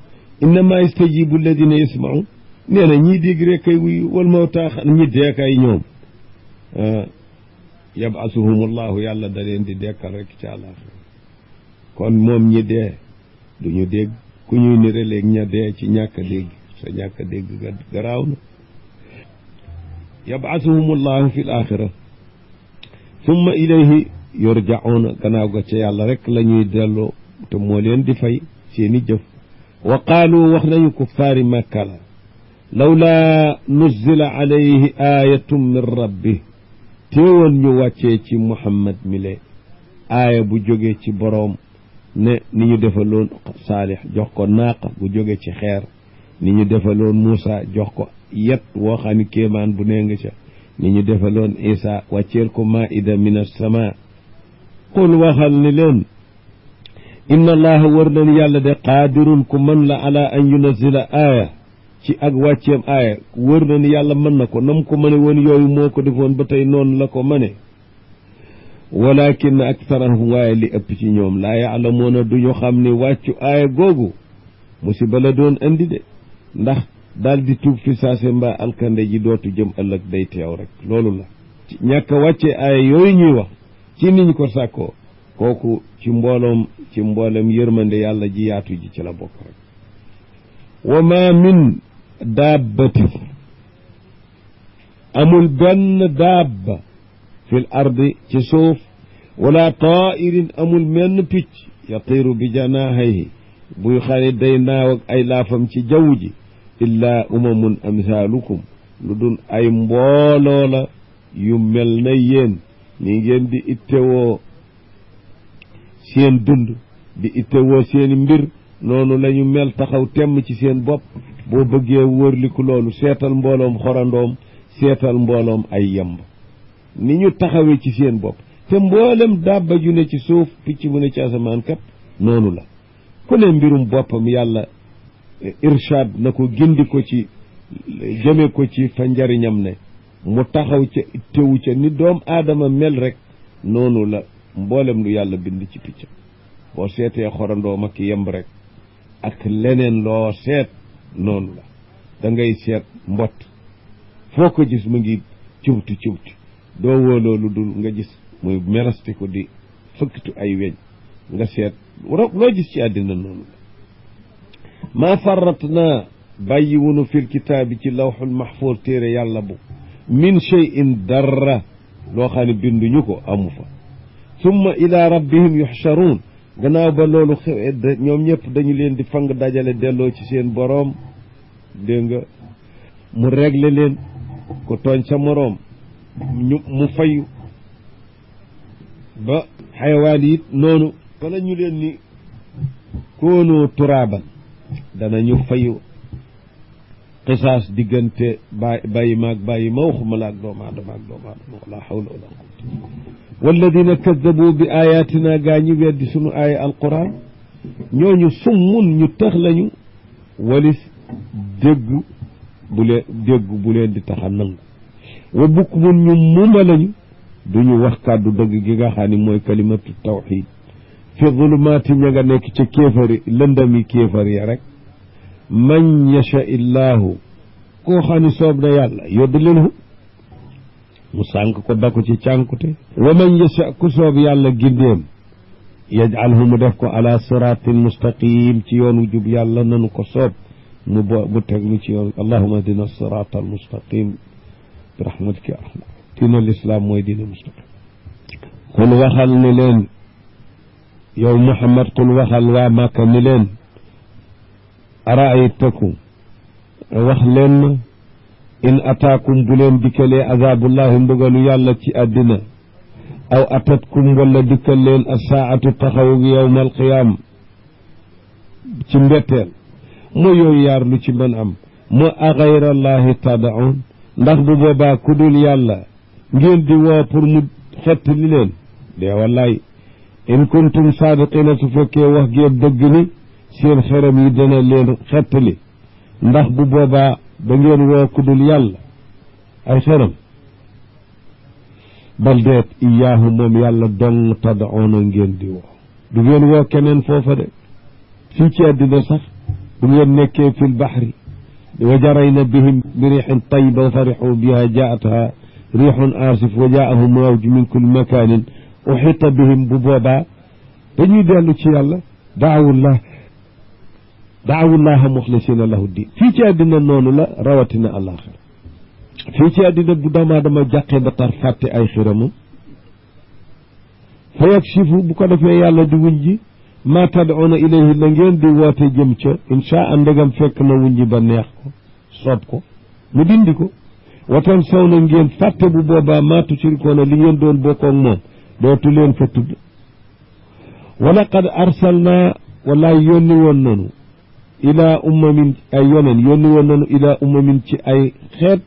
innama yastajibu alladina yasmaun nee na ñii dégg rek kay wuyu wal mawta ñi dee kay ñoom yabasuhum allahu yàlla da leen di dekkal rek ci àllaaxira kon moom ñi dee duñu dégg ku ñuy nire léeg ña dee ci ñàkk a dégg sa ñàkk a dégg garaaw na yabasuhum allahu fi l axira summa ilayhi yurjauna gannaaw ga ca yàlla rek la ñuy delloo te moo leen di fay seeni jëf wa qaalu wax nañu kuffaari makka la lawlaa nuzila alayhi ayatun min rabbi téewoon ñu wàccee ci muhammad mi le aaya bu jóge ci boroom ne ni ñu defaloon saalix jox ko naaqa bu jóge ci xeer ni ñu defaloon muusa jox ko yet woo xam ne kéemaan bu nee nga ca ni ñu defaloon isa wàcceel ko maida min as-sama qul waxal ni leen inna allaha wër nañ yàlla de qaadirun ku mën la ala an yunazila aaya ci ak wàcceem aaya wër na ni yàlla mën na ko nam ko mëne woon yooyu moo ko defoon ba tey noonu la ko mëne walakin aktharahum waaye li ëpp ci ñoom laa yaalamuuna duñu xam ni wàccu aaya googu musiba la doon andi de ndax daal di tuub fi saase mbaa alkande ji dootu jëm ëllëg day teew rek loolu la ci ñàkk a wàcce aaya yooyu ñuy wax ci niñ ko sàkkoo kooku ci mboolem yërmande yàlla ji yaatu ji ci la bokk rek wa ma min daabbatin amul benn daabba fil ardi ci suuf wala taa'irin amul menn picc yatiiru bi janaahihi buy xane day naaw ak ay laafam ci jaww ji illaa umamun amsaalukum lu dul ay mbooloo la yu mel na yéen ni ngeen di ittewoo seen dund di ittewoo seeni mbir noonu la ñu mel taxaw temm ci seen bopp boo bëggee wërliku loolu seetal mbooloom xorandoom seetal mbooloom ay yemb ni ñu taxawee ci seen bopp te mboolem dabba ju ne ci suuf picc mu ne ci asamaan kat noonu la ku ne mbirum boppam yàlla irshad na ko gindi ko ci jëme ko ci fa njariñam ne mu taxaw ca tewu ca ni doom aadama mel rek noonu la mboolem lu yàlla bind ci picc boo seetee xorandoom ak yemb rek ak leneen loo seet noonu la da ngay seet mbott foo ko gis mu ngi ciwti doo woo loolu dul nga gis muy merasti ko di fëkktu ay weñ nga seet loo gis ci àddina noonu la maa farrat naa bàyyiwunu fil kitaabi ci lawxul maxfuur téere yàlla bu min cheyin dara loo xam ne binduñu ko amu fa summa ila rabbihim yuxcharuun gannaaw ba loolu xewee ñoom ñëpp dañu leen di fang dajale delloo ci seen boroom dégg nga mu réglé leen ku tooñ sa moroom mu fayu ba xayawaan it noonu wala ñu leen ni koonoo turaaban danañu fayu qisaas diggante bàyyi maag bàyyi ma waxuma la ak doomu aadama wala hawla wala quwwata walladina kaddabu bi ayatina gaa ñi weddi sunu aaya alquran ñooñu summun ñu tax lañu walis dégg bu leen di taxa nangu wa bukmun ñu muma lañu duñu wax kàddu dëgg gi nga xam ne mooy kalimatu tawxid fi zulumaati ña nga nekk ca kéefari lëndami kéefar ya rek man yasha illahu koo xam ne soob na yàlla yudlilhu mu sànk ko da ko ci cànkute wa man yasha ku soob yàlla gindeem yajalhu mu def ko ala siratin mustaqim ci yoonu jub yàlla nanu ko soob mu teg mu ci yoon allahuma dina sirata al mustaqim bi rahmatika arham diina lislaam mooy diina mustaqim qul waxal ni leen yow Muhammad qul waxal waa Màkka ni leen araaytakum wax leen ma in ataakum bu leen dikkalee azabullahi mbugalu yàlla ci àddina aw atatkum wala dikkal leen assaatu taxaw gi yowma alqiyaama ci mbetteel moo yooyu yaar lu ci mën am moo a gayrallahi tadaun ndax bu boobaa ku dul yàlla ngeen di woo pour mu xett li leen dee wallaay in kuntum saadiqina su fekkee wax géeb dëgg ni seen xeram yi dana leen xettali ndax bu boobaa da ngeen woo ku dul yàlla ay xeram bal deet iyaahu moom yàlla dong tadauna ngeen di woo du ngeen woo keneen foofa de fii ci àddina sax bu ngeen nekkee fi lbaxri wa jarayna bihim bi riixin tayiba wa farixuu biha jaatha riixun aasif wa jaahum mawj min kulli makaanin uxita bihim bu boobaa dañuy dellu ci yàlla daawullaha muxlisina lahu diin fii ci àddina noonu la rawatina àllaaxira fii ci àddina bu doomu aadama jàqee ba tar fàtte ay xiramam fa yakshifu bu ko defee yàlla di wuñ ji ma tad'una ilayhi la ngeen di woote jëm ca inchaa ndegam fekk na wuñ ji ba neex ko soob ko mu dindi ko watan saw na ngeen fàtte bu boobaa ma tushrikoona li ngeen doon bokkoog moom dootu leen fa tudd wa laqad arsalna wallaay yónni woon nanu ilaa ummamin ay yoneen yónni woon nanu ilaa ummamin ci ay xeet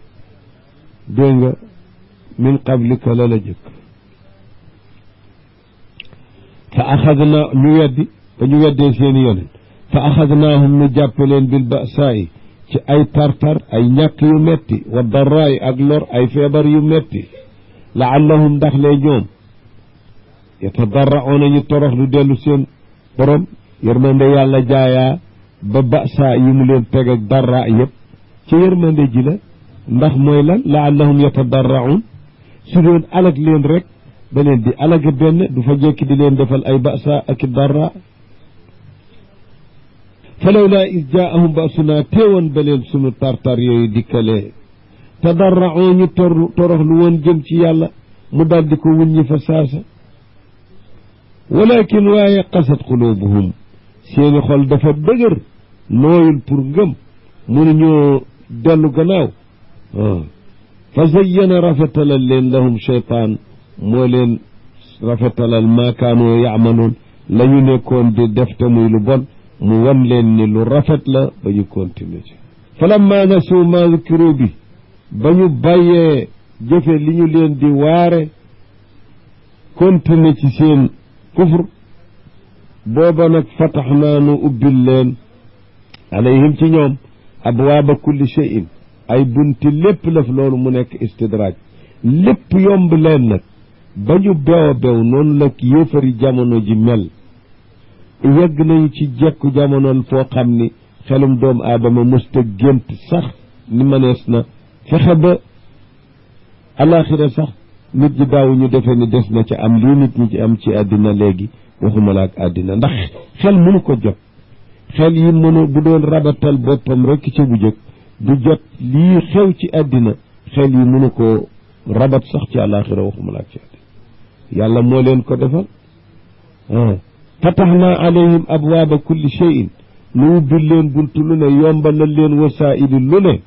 dégg nga min qablika la la jëkk fa axadna ñu weddi ba ñu weddee seeni yoneen fa axadnaahum nu jàppe leen bil ba'saa'i ci ay tartar ay ñàkk yu metti wa darraa'i ak lor ay feebar yu metti laallahum ndax lay ñoom yatadarra'uuna ñu torox lu dellu seen borom yërmande yàlla jaayaa ba ba'saa yi mu leen teg ak darraa yëpp ci yërmande ji la ndax mooy lan laallahum yatadarra'uun su doon alag leen rek da leen di alage benn du fa jekki di leen defal ay ba'saa ak i darraa falawlaa iz jaa'ahum ba'sunaa teewoon ba leen sunu tartar yooyu dikkalee tadarra'uu ñu torox lu woon jëm ci yàlla mu daal di ko wuññi fa saasa walakin waaye qasat qulubuhum seeni xol dafa dëgër nooyul pour ngëm mënuñoo dellu gannaaw fa zayyana rafetalal leen lahum cheytaan moo leen rafetalal maa kaanoo yaamaloon la ñu nekkoon di def te muy lu bon mu wan leen ni lu rafet la ba ñu continuer ci falamma nasu ma zukiru bi ba ñu bàyyee jëfe li ñu leen di waare continuer ci seen kufr booba nag fatax naa nu ubbil leen alayhim ci ñoom abwaaba kulli shay'in ay bunti lépp laf loolu mu nekk istidraaj lépp yomb leen nag ba ñu bew a bew noonu la yéefari jamono ji mel yegg nañu ci jekku jamonoon foo xam ni xelum doomu aadama mësta gént sax ni mënees na fexe ba alaxira sax nit ñi daawu ñu defee ni des na ca am lii nit ñi ci am ci àddina léegi waxuma la ak àddina ndax xel mënu ko jot xel yi mënu bu doon rabatal boppam rekk ci bu jëkk du jot lii xew ci àddina xel yi mënu ko rabat sax ci àllaaxira waxuma laa ci àddina yàlla moo leen ko defal fataxnaa alayhim abwaaba kulli cheyin nu ubbil leen buntu lu ne yombalal leen wasaa'ili lu ne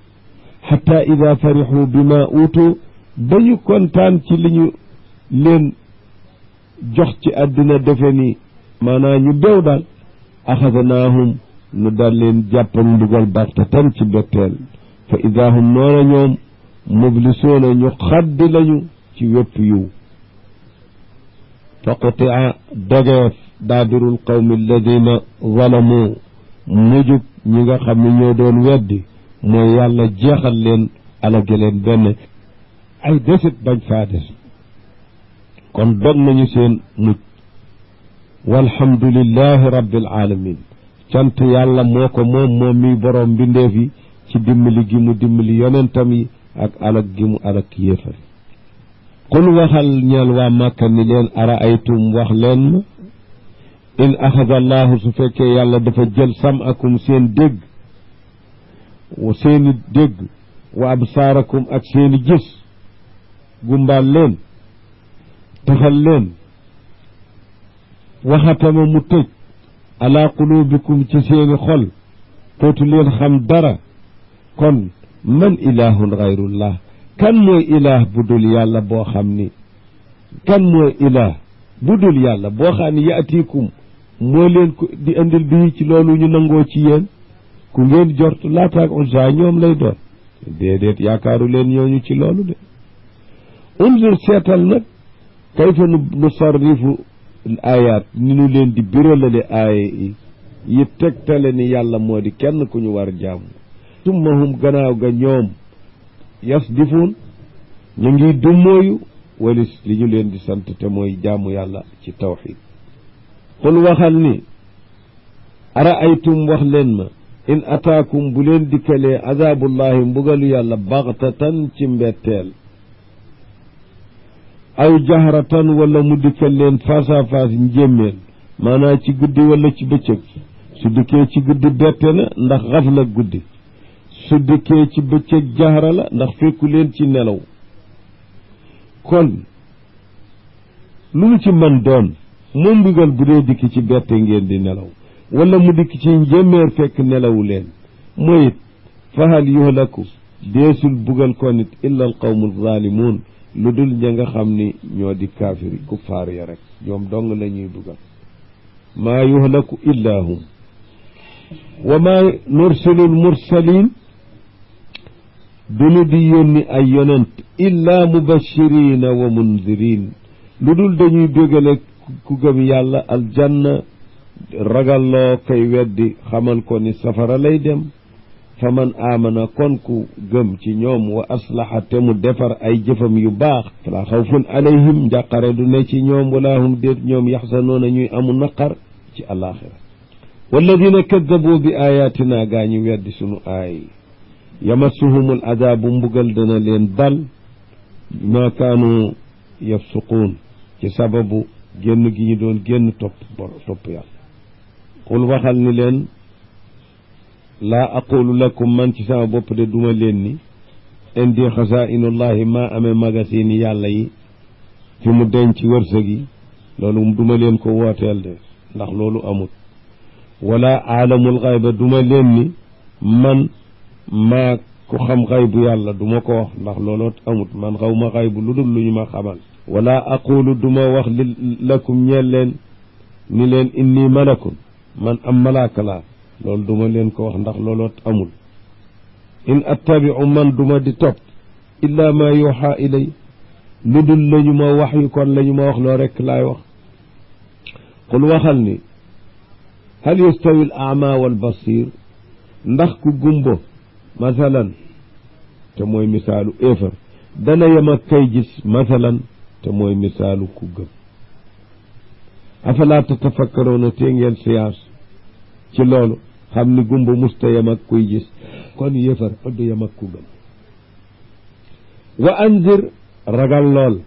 xatta ida farixu bi ma uutu dañu kontaan ci li ñu leen jox ci àddina defe ni maanaam ñu bew daal axadnaahum nu daal leen jàppal mbugal baxtatan ci betteel fa ida hum noona ñoom mublisuuna ñu xaddi lañu ci wépp yiw fa qutia dogeef daabirul qawmi alladina zalamu mujub ñi nga xam ne ñoo doon weddi mooy yàlla jeexal leen alage leen benn ay desit bañ faa des kon dog nañu seen mujj walhamdulillahi rabbil alamin cant yàlla moo ko moom mi boroom mbindeef yi ci dimbali gi mu dimbali yonentam yi ak alak gi mu alak yéefar qul waxal ñeel waa Màkka ni leen ara aytum wax leen ma in axada allahu su fekkee yàlla dafa jël samakum seen dégg seeni dégg wa absaarakum ak seeni gis gumbaal leen taxal leen waxatama mu tëj ala qulubikum ci seeni xol tootu leen xam dara kon man ilahun gayrullah kan mooy ilaah bu dul yàlla boo xam ni kan mooy ilaah bu dul yàlla boo xam ni yaatikum moo leen ko di indil bii ci loolu ñu nangoo ci yéen ku ngeen jort laataak Uzza ñoom lay doon déedéet yaakaaru leen ñooñu ci loolu de unzur seetal nag kayfa nusarrifu ayaat ni nu leen di biralale aaya yi tegtale ni yàlla moo di kenn ku ñu war jaamu summa hum gannaaw ga ñoom yasdifuun ñu ngi dummóoyu walis li ñu leen di sant te mooy jaamu yàlla ci tawxiid qul waxal ni ara aytum wax leen ma in ataakum bu leen dikkalee azaabullahi mbugalu yàlla baxtatan ci mbetteel aw jahratan wala mu dikkal leen face à face njéemeen maanaam ci guddi wala ci bëccëg su dikkee ci guddi bette na ndax xafla guddi su dikkee ci bëccëg jahra la ndax fekku leen ci nelaw kon lu mu ci mën doon moom mbugal bu dee dikki ci bette ngeen di nelaw wala mu dikk ci njéeméer fekk nelawu leen mooy it fahal yuhlaku deesul bugal ko nit illa al qawmu zalimun lu dul ña nga xam ni ñoo di kaafiri kuffaar ya rek ñoom dong la ñuy bugal maa yuhlaku illa hum wa maa nursilul mursalin dunu di yónni ay yonent illa mubashirina wa munzirin lu dul dañuy bégale ku gëm yàlla aljanna ragalloo koy weddi xamal ko ni safara lay dem fa man aamana kon ku gëm ci ñoom wa aslaha te mu defar ay jëfam yu baax fala xawfun alayhim njàqare du ne ci ñoom wala hum déet ñoom yaxsanoona ñuy amu naqar ci alaxira walladina kaddabu bi ayatina gaa ñu weddi sunu aay yamassuhumul adaabu mbugal dana leen dal ma kaanu yafsuquun ci sababu génn gi ñu doon génn topp yàlla qul waxal ni leen laa aqulu lakum man ci sama bopp de duma leen ni indi xasainullahi maa amee magasin yi yàlla yi fi mu denc wërsëg yi loolu duma leen ko wooteel de ndax loolu amut wala aalamul xayba duma leen ni man maa ku xam xaybu yàlla duma ko wax ndax looloo amut man xaw ma xaybu lu dul lu ñu ma xamal wala aqulu duma wax lakum ñeel leen ni leen inni malakun man am malaaka laa loolu duma leen ko wax ndax looloo amul in attabiu man duma di topp illa ma yuuxa ilay lu dul la ñu ma wax yu kon la ñu ma wax loo rekk laay wax qul waxal ni hal yastawi al ama wal basir ndax ku gumbo masalan te mooy misaalu éefar dana yem ak kay gis masalan te mooy misaalu ku gëm afala tatafakkaroona te ngeen siyaas ci loolu xam ni gumba musta yem ak kuy gis kon yéefar du yem ak ku gëm wa anzir ragal lool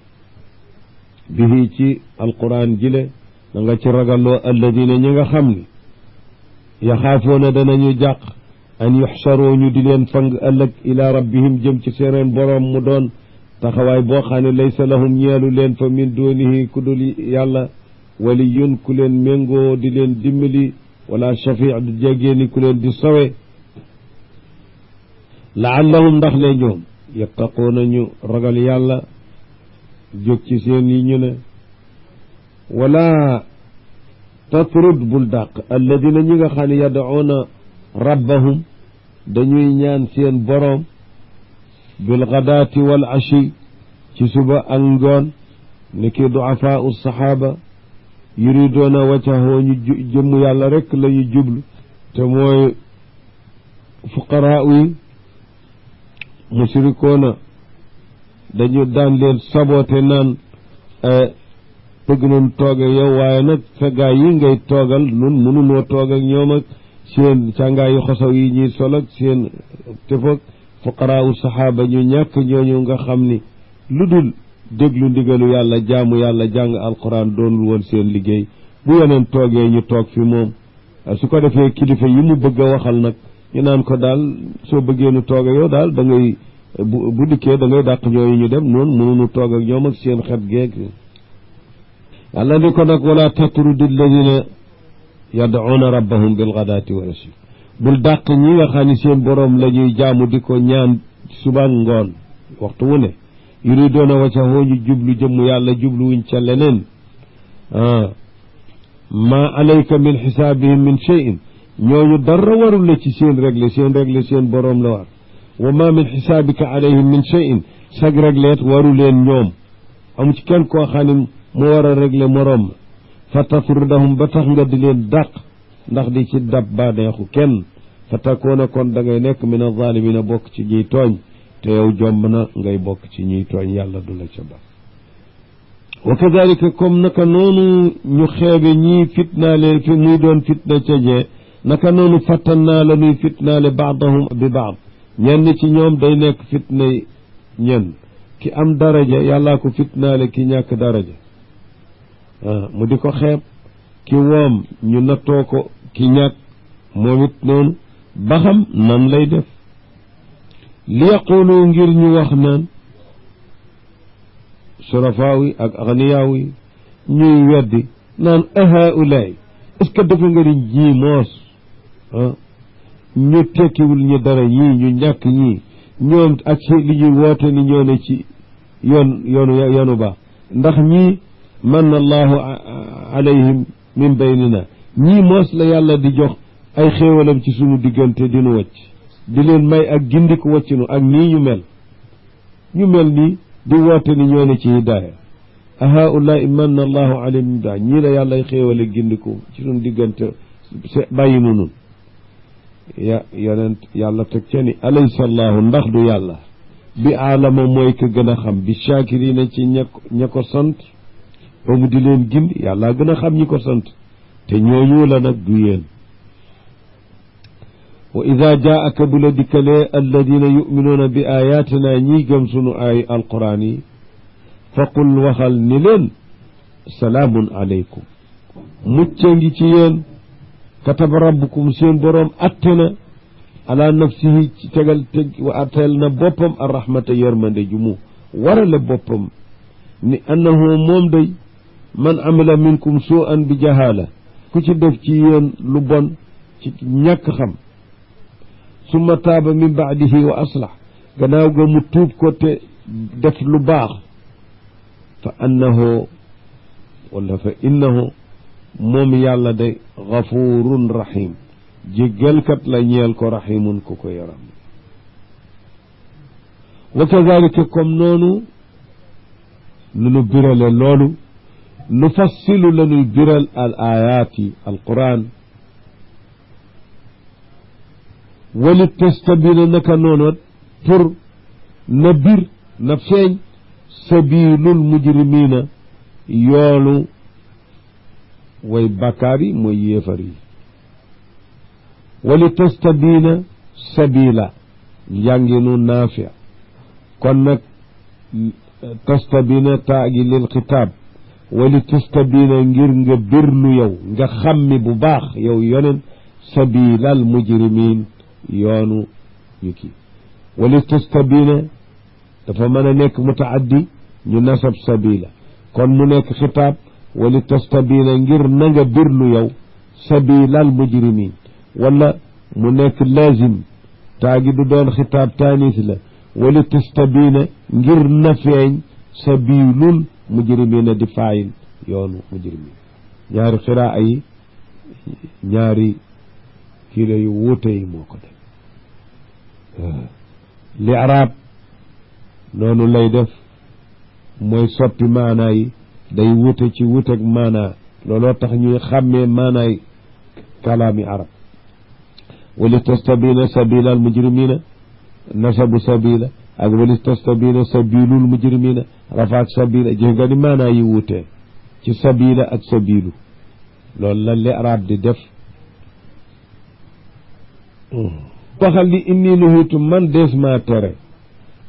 bihi ci alquran jile da nga ci ragalloo alladina ñi nga xam ni yaxaafoona danañu jàq an yuxsharoo ñu di leen fang ëllëg ila rabbihim jëm ci seeneen boroom mu doon taxawaay boo xam ne laysa lahum ñeelu leen fa min dunihi ku dul yàlla waliyun ku leen méngoo di leen dimbali wala shafii du jéggeeni ku leen di sowe laallahum ndax le ñoom yattaquuna ñu ragal yàlla jóg ci seen yi ñu ne wala tatrud bul dàq alladina ñi nga xam ne yad'uuna rabbahum dañuy ñaan seen boroom bil gadaati wal ashi ci suba ak ngoon ni ki duafaau saxaaba yuridoona wajhahu ñu jëmm yàlla rek la ñu jublu te mooy fuqaraa yi musrikoona dañu daan leen saboote naan bëgg nañ toog ak yow waaye nag sa gaay yi ngay toogal nun mënunoo toog ak ñoom ak seen càngaayu xosaw yi ñuy sol ak seen tefag fuqaraawu saxaaba ñu ñàkk ñooñu nga xam ni lu dul déglu ndigalu yàlla jaamu yàlla jàng alquran doonul woon seen liggéey bu yeneen toogee ñu toog fi moom su ko defee kilifa yi mu bëgg a waxal nag ñu naan ko daal soo bëggee nu toog ak yow daal da ngay bu dikkee da ngay dàq ñooyu ñu dem noonu mënunu toog ak ñoom ak seen xet geeg yàlla ni ko nag wala tatrudi alladina yad'uuna rabbahum bilgadaati wal ashi bul dàq ñi nga xam ne seen boroom la ñuy jaamu di ko ñaan suba ngoon waxtu wu ne yuridoona wajhahu ñu jublu jëmm yàlla jubluwuñ ca leneen ma alayka min xisaabihim min cheyin ñooñu dara warul la ci seen réglé seen boroom la war wa ma min xisaabika alayhim min cheyin sag régleet waru leen ñoom amu ci kenn koo xam ne mu war a réglé moroom fa tatrudahum ba tax nga di leen dàq ndax di ci dab ba neexu kenn fa takoona kon da ngay nekk min azaalimina bokk ci ñiy tooñ te yow jomb na ngay bokk ci ñiy tooñ yàlla du la ca ba wa kadalika comme naka noonu ñu xeebe ñii fitnaale fi muy doon fitna ca jee naka noonu fattan naa la nuy fitnaale baadahum bi baad ñenn ci ñoom day nekk fitna ñenn ki am daraja yàllaa ko fitnaale ki ñàkk daraja mu di ko xeeb ki woom ñu nattoo ko ki ñàkk moom it noonu ba xam nan lay def li yaqulu ngir ñu wax naan surafaaw yi ak agniyaaw yi ñuy weddi naan ahaulaay est-ce que dafa nga ni ñii moos ñu tekkiwul ñu dara ñii ñu ñàkk ñii ñoom ak ci li ñuy woote ni ñoo ne ci yoonu baax ndax ñii man allahu alayhim min baynina ñii moos la yàlla di jox ay xéewalam ci sunu diggante dinu wacc di leen may ak gindiku waccinu ak nii ñu mel nii di woote ni ñoo ne ci hidaaya a haulaai manna allahu alayhim daa ñii la yàlla ay xéewale gindiku ci sunu diggante bàyyi nu nun yonent yàlla teg ca ni alaysa allahu ndax du yàlla bi aalama mooy ka gën a xam bi shaakirina ci ña ko sant ba mu di leen gindi yàlla gën a xam ñi ko sant te ñooñu la nag du yéen wa ida jaaka bu la dikkalee alladina yuminuuna bi ayatina ñiy gëm sunu ay alquran yi faqul waxal ni leen salaamun aleykum mucca ngi ci yéen kataba rabbukum seen boroom atte na ala nafsihi ci teg wa atteel na boppam arrahmata yërmande ju mu warale boppam ni annahu moom day man amila minkum su'an bi jahala ku ci def ci yéen lu bon ci ñàkk xam summa taaba min baadihi wa aslah gannaaw ga mu tuub ko te def lu baax fa annahu wala fa innahu moom yàlla day gafurun rahim jéggalkat la ñeel ko rahimun ku ko yaram wa kadalika comme noonu lu nu birale loolu nu fassilu la nuy biral al ayaati al quran wali tastabina naka noonoot pour na bir na feeñ sabilul mujrimina yoolu way bakkaar yi mooy yéefar yi wali tastabina sabila njànginu naafi kon nag tastabina taagi lil xitaab wali tastabina ngir nga birlu yow nga xammi bu baax yow yonen sabilal mujrimin yoonu ñu kii wali tastabina dafa mën a nekk mutaaddi ñu nasab sabila kon mu nekk xitaab wali tastabina ngir na nga birlu yow sabilal mujrimin wala mu nekk lazim taagi du doon xitaab taanis la wali tastabina ngir na feeñ sabilul mujrimina di faayil yoonu mujrimin ñaari xiraa yi ñaari kilo yu wuute yi moo ko def li arab noonu lay def mooy soppi maanaa yi day wute ci wuteeg maanaa looloo tax ñuy xàmmee maanaay kalaami arab wali tastabina sabila al mujrimina nasabu sabila ak wali tastabina sabilul mujrimina rafaak sabila gis nga ni maanaa yi wutee ci sabila ak sabilu loolu la li arab di def waxal li inni nuhitu man dees maa tere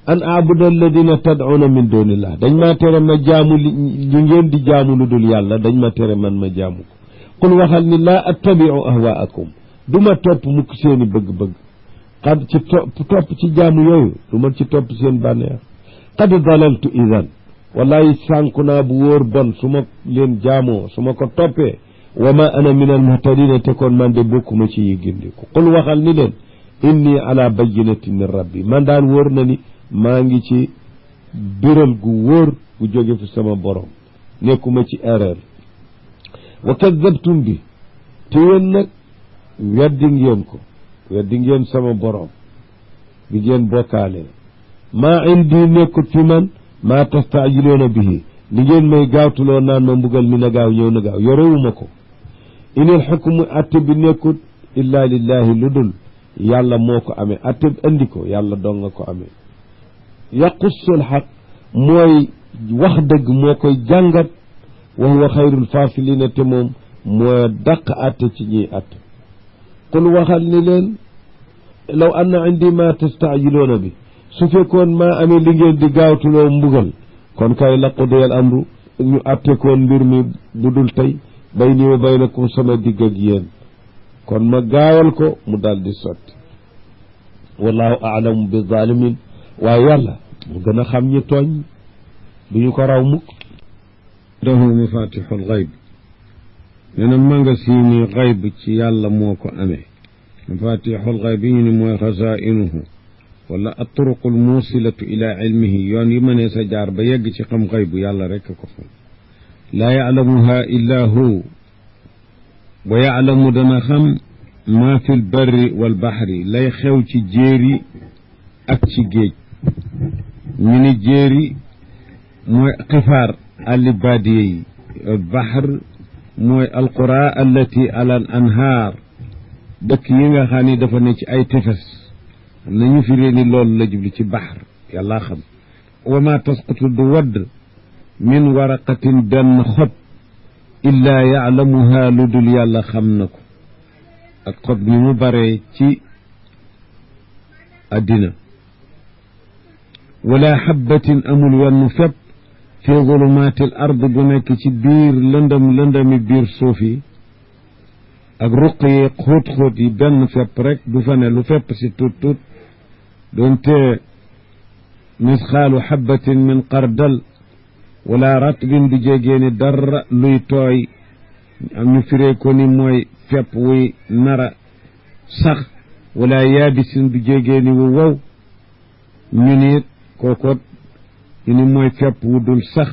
an abuda alladina tad'una min dunillah dañ maa tere ma jaamu li ngeen di jaamu lu dul yàlla dañ ma tere man ma jaamu ko qul waxal ni laa attabiu ahwaakum du ma topp mukk seeni bëgg-bëgg xad ci topp ci jaamu yooyu du ma ci topp seen bànneex qad dalaltu idan wallahi sànku naa bu wóor bon su ma leen jaamoo su ma ko toppee wa ma ana min al muhtadina te kon man de bokkuma ci yi gindiku qul waxal ni leen inni ala bayyinatin min rabbi man daal wóor na ni maa ngi ci biral gu wóor gu jóge fi sama borom nekkuma ci erreur wa kadabtum bi te yéen nag weddi ngeen sama borom bi ngeen bokkaale maa indi nekkut fi man maa tastaajiloona bihi li ngeen may gaawtuloo naan ma mbugal mi na gaaw ñëw na gaaw yorewuma ko inil xukmu atte bi nekkut illa lillahi lu dul yàlla moo ko amee atte bi andi ko yàlla dong nga ko amee yaqussul xaq mooy wax dëgg moo koy jàngat wa huwa xayrul fasilina te moom moo dàq atte ci ñiy atte qul waxal ni leen law anna indi ma tastaajiloona bi su fekkoon maa amee li ngeen di gaawtuloo mbugal kon kay la qudiyal amru ñu atte koon mbir mi bu dul tey bayni wa baynakum sama digg ak yéen kon ma gaawal ko mu daal di sotti wallahu aalamu bi zalimin waaye yàlla mu gën a xam ñi tooñ du ñu ko raw mukk dahu mafatixul xayb nee na magasin xayb ci yàlla moo ko amee mafatixul xayb yi ñu ni mooy xazainuhu wala atturuqul muusilatu ila ilmihi yoon yi mënee sa jaar ba yegg ci xam xaybu yàlla rekk ko xam laa yaalamuha illa hu wa yaalamu dana xam maa fi lbarri walbaxri lay xew ci jéeri ak ci géej ñu ni jéeri mooy xifaar àlli baadiye yi albaxr mooy alqura allati ala al anhaar dëkk yi nga xam ni dafa ne ci ay tefes xam nañu firee ni loolu la jubli ci baxar yàlla xam wa ma tasqutu du wadd min waraqatin benn xob illaa yaalamuha lu dul yàlla xam na ko ak xob ni mu baree ci àddina wala xabbatin amul wenn fepp fi zulumaatil ard bu nekk ci biir lëndami biir suuf yi ak ruq yi xóot yi benn fepp rek du fa ne lu fepp si tuut doonte misxaalu xabbatin min qardal wala ratbin du jégee ni dara luy tooy am ñu firee ko ni mooy fepp wuy nara sax wala yaabisin du jégee ni wu wow ñu ni kookot ñu ni mooy fepp wu dul sax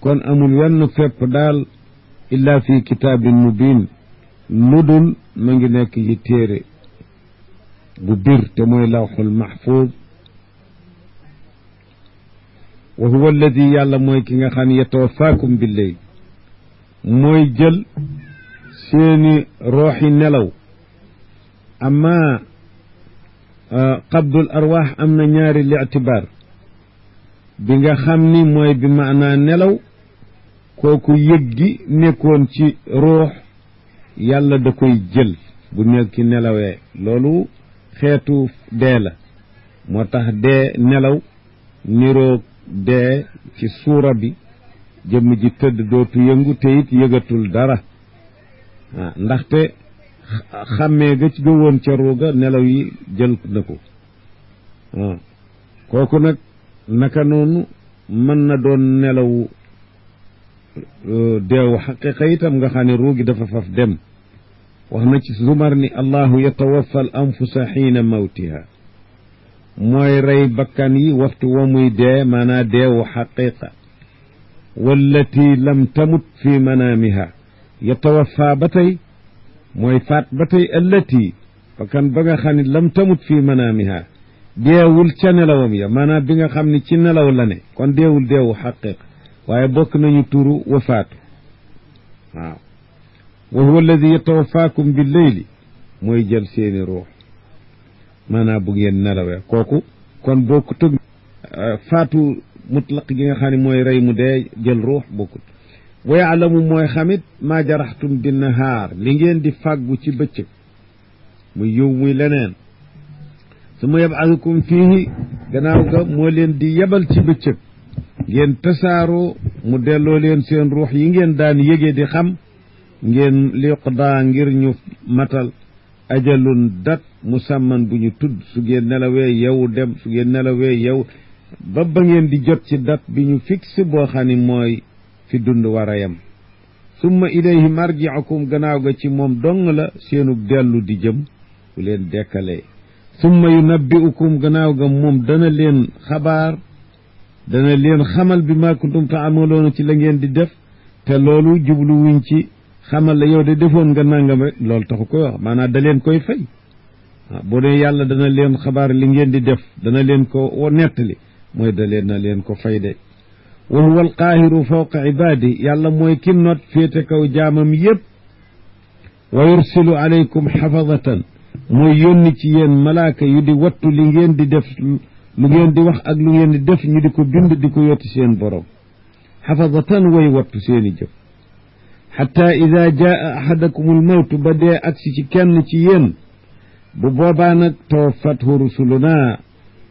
kon amul wenn fepp daal illa fi kitaabin mubin lu dul ma ngi nekk yi téere bu bir te mooy lawxul mahfuz wa huwa alladi yàlla mooy ki nga xam ne yatawafaakum billeyl mooy jël seeni rooxi nelaw amma qabdul arwaax am na ñaari li'tibaar bi nga xam ni mooy bi maanaa nelaw kooku yëg gi nekkoon ci ruux yàlla da koy jël bu nekk ci nelawee loolu xeetu dee la moo tax dee nelaw niroog dee ci suura bi jëmm ji tëdd dootu yëngu te it yëgatul dara ndaxte xàmmee ga ci gëwoon ca ruuga nelaw yi jël na ko waaw kooku nag naka noonu mën na doon nelaw deewu xaqiqa itam nga xam ne ruugi dafa faf dem wax na ci zumar ni allahu yatawaffa al anfusa xiina mawtiha mooy rey bakkan yi waxtu wa muy dee maanaa deewu xaqiqa wallati lam tamut fi manaamiha yatawaffa ba tey mooy faat ba tey allati bakkan ba nga xam ne lam tamut fi manaamiha deewul ca nelawam ya maanaam bi nga xam ne ci nelaw la ne kon deewul deewu xaqiqa waaye bokk nañu turu wafaatu waaw wa huwa alladi yatawafaakum bil leyli mooy jël seeni ruux maanaam bu ngeen nelawee kooku kon bokku tëg faatu mutlaq gi nga xam ne mooy rey mu dee jël ruux bokkut wa yaalamu mooy xamit maa jaraxtum bi nahaar li ngeen di fàggu ci bëccëg muy yiw muy leneen suma yab'athukum fiihi gannaaw ga moo leen di yebal ci bëccëg ngeen tasaaroo mu delloo leen seen ruux yi ngeen daan yëge di xam ngeen liqdaa ngir ñu matal ajalun dat musamman bu ñu tudd su ngeen nelawee yow dem su ngeen nelawee yow ba ngeen di jot ci dat bi ñu fixe boo xam ne mooy fi dund war a yem summa ilayhi marji'ukum gannaaw ga ci moom dong la seenu dellu di jëm bu leen dekkalee summa yunabbi'ukum gannaaw ga moom dana leen xabaar dana leen xamal bi ma kuntum ta'maluuna ci la ngeen di def te loolu jublu wuñ ci xamal la yow de defoon nga nangam rek loolu taxu koy wax maanaam da leen koy fay waaw boo dee yàlla dana leen xabaar li ngeen di def dana leen ko nettali mooy da leen na leen ko fay de wa huwa alqaahiru fawqa ibaadi yàlla mooy ki not féete kaw jaamam yépp wa yursilu alaykum xafadatan mooy yónni ci yéen malaaka yu di wattu li ngeen di def lu ngeen di wax ak lu ngeen di def ñu di ko bind di ko yotti seen borom xafadatan way wattu seeni jëf xatta ida jaa ahadakum almawtu ba dee agsi ci kenn ci yéen bu boobaa nag tawaffathu rusuluna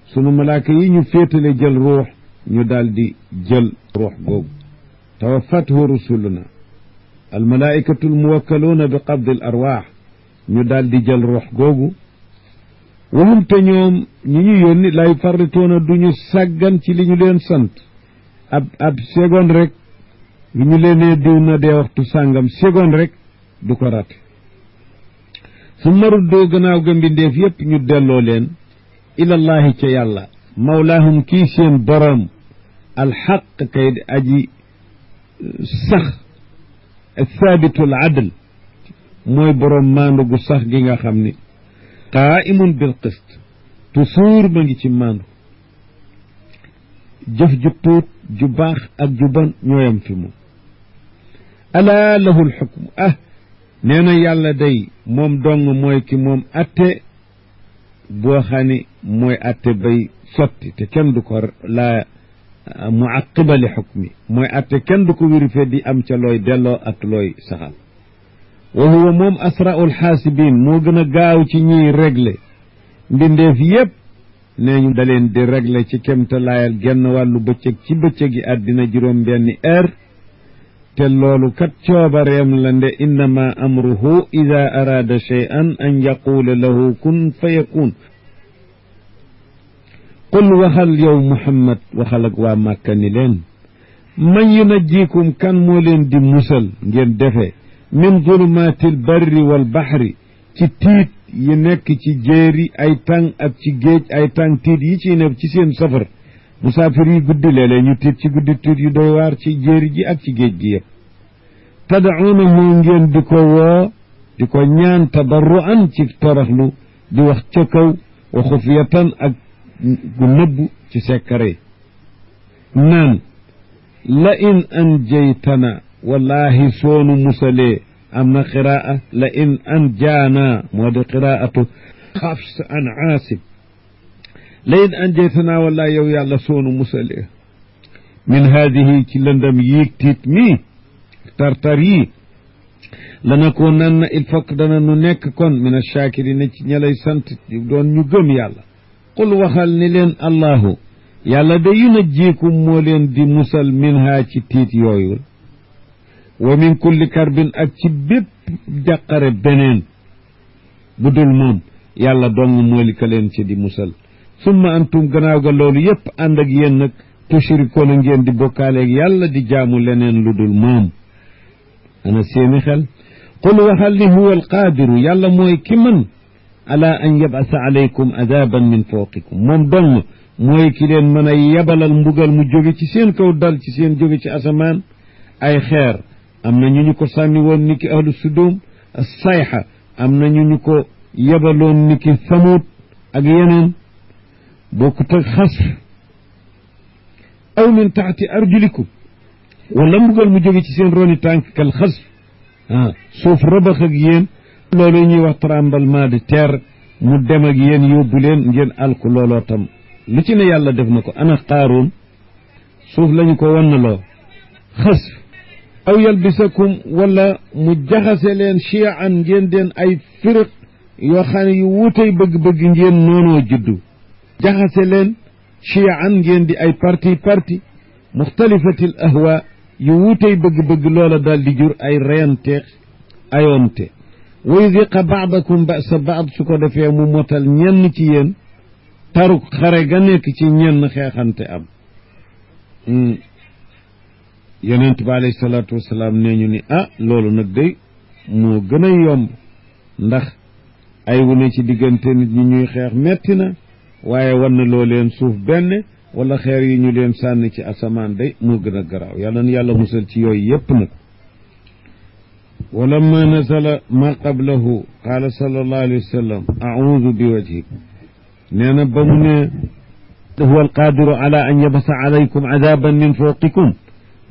sunu malaaka yi ñu féetale jël ruux ñu daal di jël ruux googu tawaffathu rusuluna almalaikatu almuwakkaluuna bi qabdi al arwaax ñu daal di jël ruux googu wahum te ñoom ñi ñu yónni lay farritoona duñu sàggan ci li ñu leen sant ab seconde rek li ñu leen diw na dee waxtu sàngam seconde rek du ko rate su maruddoo gannaaw ga mbindeef yépp ñu delloo leen ilallahi ca yàlla mawlaahum kii seen boroom alxaq kay di aji sax thaabitul adl mooy boroom maandu gu sax gi nga xam ni qaa'imun bil qist toujours ma ngi ci maandu jëf ju tuut ju baax ak ju bon ñooyam fi moom alaa lahu lxukmu nee na yàlla day moom dong mooy ki moom atte boo xam ni mooy atte bay sotti te kenn du ko laa muaqiba li xukmi mooy atte kenn du ko vérifié di am ca looy delloo ak looy saxal wa huwa moom asra'ul xaasibin moo gën a gaaw ci ñiy réglé mbindeef yépp nee ñu da leen di réglé ci kemta laayal genn wàllu bëccëg ci bëccëg yi àddina juróom benni heure te loolu kat coobareem la nde innama amruhu ida araada shay'an an yaquula lahu kun fa yakun qul waxal yow muhammad waxal ak waa màkka ni leen man yunajjikum kan moo leen di musal ngeen defee min zulumaatil barri wal baxri ci tiit yi nekk ci jéeri ay tàng ak ci géej ay tàng tiit yi ci nekk ci seen safar musaafir yi guddi léeg-léeg ñu tiit ci guddi tiit yu doy waar ci jéeri ji ak ci géej gi yëpp tad'uunahu ngeen di ko woo di ko ñaan tadarruan ci toroxlu di wax ca kaw wa xufiyatan ak gu nëbbu ci sekkare naan la in anjaytana wallahi soonu musalee am na qiraa la in anjaana moo di qiraatu xafs an aasib la in anjaytana wallahi yow yàlla soonu musalee min haadihi ci lëndam yiig tiit mi tartar yi lanakunanna il faut que dana nu nekk kon min ash-shaakiriina ci ña lay sant doon ñu gëm yàlla qul waxal ni leen allahu yàlla da yunajjiikum moo leen di musal minha ci tiit yooyu wa min kulli karbin ak ci bépp jàqare beneen bu dul moom yàlla dong moo li ka leen ci di musal summa antum gannaaw ga loolu yépp ànd ak yéen nag tushrikoona ngeen di bokkaaleeg yàlla di jaamu leneen lu dul moom ana seeni xel qul waxal ni huwa alqaadiru yàlla mooy ki man ala an yabasa alaykum adaban min fawqikum moom dong mooy ki leen mën a yabalal mbugal mu jóge ci seen kaw dal ci seen jóge ci asamaan ay xeer am na ñu ko sànni woon ni ki ahlu sudum sayxa am na ñu ko yebaloon ni ki samut ak yeneen bokkut ak xasf aw min taxti arjulikum wala mbugal mu jóge ci seen roni tànk kal xasf suuf rëbax ak yéen loolu ñuy wax tremblement de terre mu dem ak yéen yóbbu leen ngeen alku looloo tam lu ci ne yàlla def na ko ana qaaruun suuf lañu ko wannaloo xasf aw yalbisakum wala mu jaxase leen chiaan ngeen den ay firiq yoo xam ne yu wuutey bëgg-bëgg ngeen noonoo juddu jaxase leen chiaan ngeen di ay parti muxtalifatil ahwa yu wuutey bëgg-bëgg loola daal di jur ay reyanteex ayonte wa yudiqa baadakum basa baad su ko defee mu motal ñenn ci yéen taruk xare ga nekk ci ñenn xeexante am yonent bi alayhi salaatu wasalaam nee ñu ni loolu nag day moo gën a yomb ndax ay wu ne ci diggante nit ñi ñuy xeex metti na waaye wan na loo leen suuf benn wala xeer yi ñu leen sànni ci asamaan day moo gën a garaaw yàlla na yàlla musal ci yooyu yépp nag walamma nazala ma qablahu qaala sallallahu alayhi wa sallam a'uudu bi wajhik nee na ba mu ne huwa alqaadiru ala an yabasa alaykum adaban min fawqikum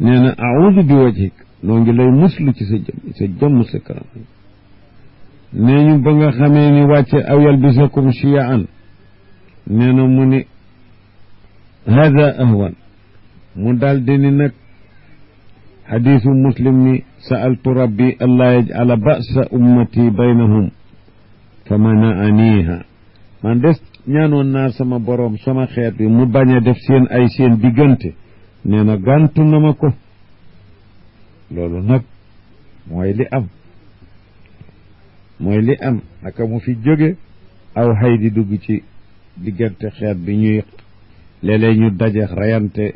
nee na a'uudu bi wajhik noo ngi lay muslu ci sa jëmm sa kanam nee ñu ba nga xamee ni wàcce aw yalbisakum shiya'an nee na mu ni hada ahwan mu daldi ni nag xadiisu muslim ni sa'altu rabbi allaa yaj'ala ba'sa ummati baynahum fa mana'aniha man des ñaanoon naa sama boroom sama xeet bi mu bañ a def seen diggante nee na gàntu na ma ko loolu nag mooy li am naka mu fi jóge aw xay di dugg ci diggante xeet bi ñuy léeg-léeg ñu daje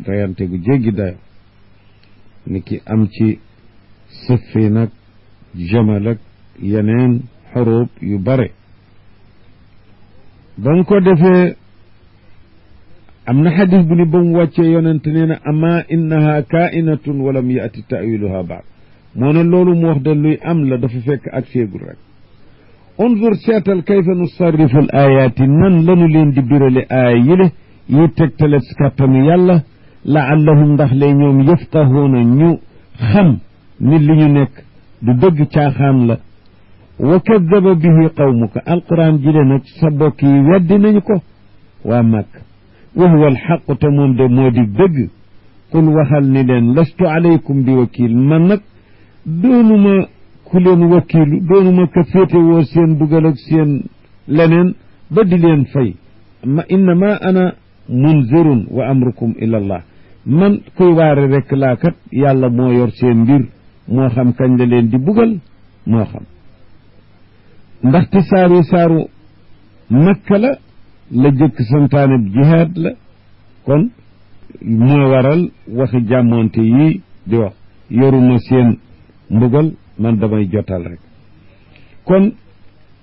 rayante gu jéggi dayo ni ki am ci sëffi nag jamal ak yeneen xurub yu bare ba nga ko defee am na xadis bu ni ba mu wàccee yonent nee na ama innaha kainatun walam yaati tawiluha baad moo ne loolu mu wax da luy am la dafa fekk ak féegul rek unzur seetal kayfa nusarrifu al ayaati nan lanu leen di birale aaya yile yi tegtale kàttanu yàlla laallahum ndax lay ñoom yafqahuuna ñu xam ni li ñu nekk du dëgg caaxaan la wa kadaba bihi qawmuka alquran ji le nag sa bokk yi weddi nañu ko waa màkk wa huwa alxaqu te moom de moo di dëgg qul waxal ni leen lastu alaykum bi wakil man nag doonuma ku leen wakiilu doonuma ka féetewoo seen dugal ak seen leneen ba di leen fay innama ana munzirun wa amrukum ila allah man kuy waare rekk laa kat yàlla moo yor seen mbir moo xam kañ la leen di bugal moo xam ndaxte saaru makka la jëkk santaane jihaad la kon moo waral waxi jàmmoonte yi di wax yoruma seen mbugal man damay jotal rek kon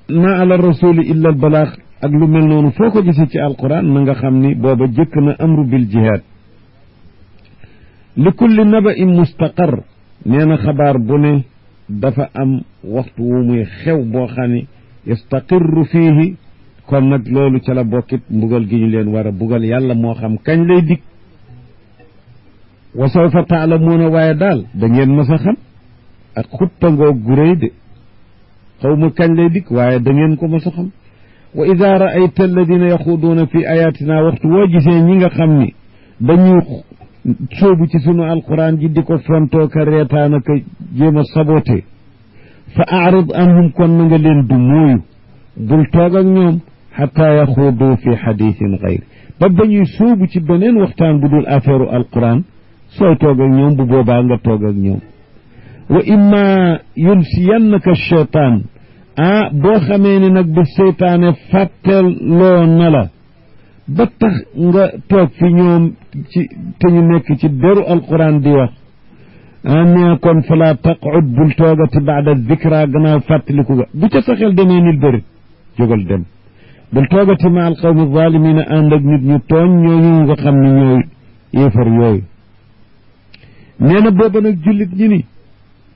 ma ala rasuli illa al balaax ak lu mel noonu foo ko gisee ci alquran na nga xam ni booba jëkk na amru bil jihaad li kulli naba'in mustaqar nee na xabaar bu ne dafa am waxtu wu muy xew boo xam ne yastaqirru fiihi kon nag loolu ca la bokkit mbugal gi ñu leen war a bugal yàlla moo xam kañ lay dik wa sawfa taalamuuna waaye daal da ngeen mas a xam ak xuttangoo gu réy de xaw ma kañ lay dik waaye da ngeen ko mas a xam wa ida raayta alladina yaxuuduuna fi ayatina waxtu woo gisee ñi nga xam ni dañuy sóobu ci sunu alquran ji di ko fontoo ka reetaana ka jéem a saboté fa arid anhum kon na nga leen du mooyu bul toog ak ñoom xataa yaxuudu fi xadisin xayri ba ñuy sóobu ci beneen waxtaan bu dul affaire alquran sooy toog ak ñoom bu boobaa nga toog ak ñoom wa imma yunsiyannaka cheytaan boo xamee ne nag bi seytaane fàtteloo na la ba tax nga toog fi ñoom ci te ñu nekk ci deru alquran di wax nee kon fala taqud bul toogati baada dikra gannaaw fàttaliku ga bu ca sa xel demee nil bëri jógal dem bul toogati ma al qawmi zalimina ànd ak nit ñu tooñ ñooñu nga xam ne ñooy yéefar yooyu nee na booba nag jullit ñi ni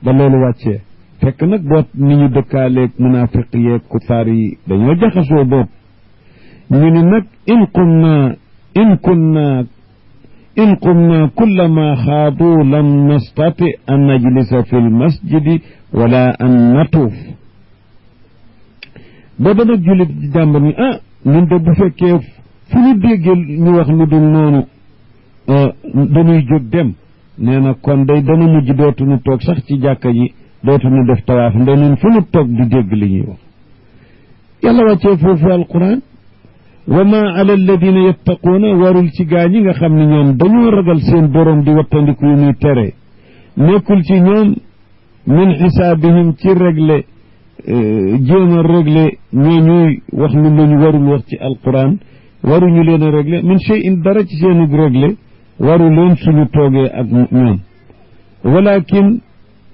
ba loolu wàccee fekk nag boot ni ñu dëkkaaleeg munaafiq yeeg kufaar yi dañoo jaxasoo boot ñu ni nag in qumna kullama xaadu lam nastati an najlisa fi lmasjidi wala an natuuf booba nag jullit di jàmbar ni ñun de bu fekkee fu ñu déggee ñu wax lu dul noonu dañuy jóg dem nee na kon day dana mujj dootuñu toog sax ci jàkka ji dootuñu def tawaaf nde nun fu ñu toog di dégg li ñuy wax yàlla wàccee foofu alquran wa ma ala alladina yattaquuna warul ci gaa ñi nga xam ne ñoom dañoo ragal seen borom di wattandiku yu muy tere nekkul ci ñoom min xisaabihim ci réglé jéem a réglé ñooñuy wax lu lañu warul wax ci alquran waruñu leen a réglé min cheyin dara ci seenug réglé waru leen suñu toogee ak ñoom walakin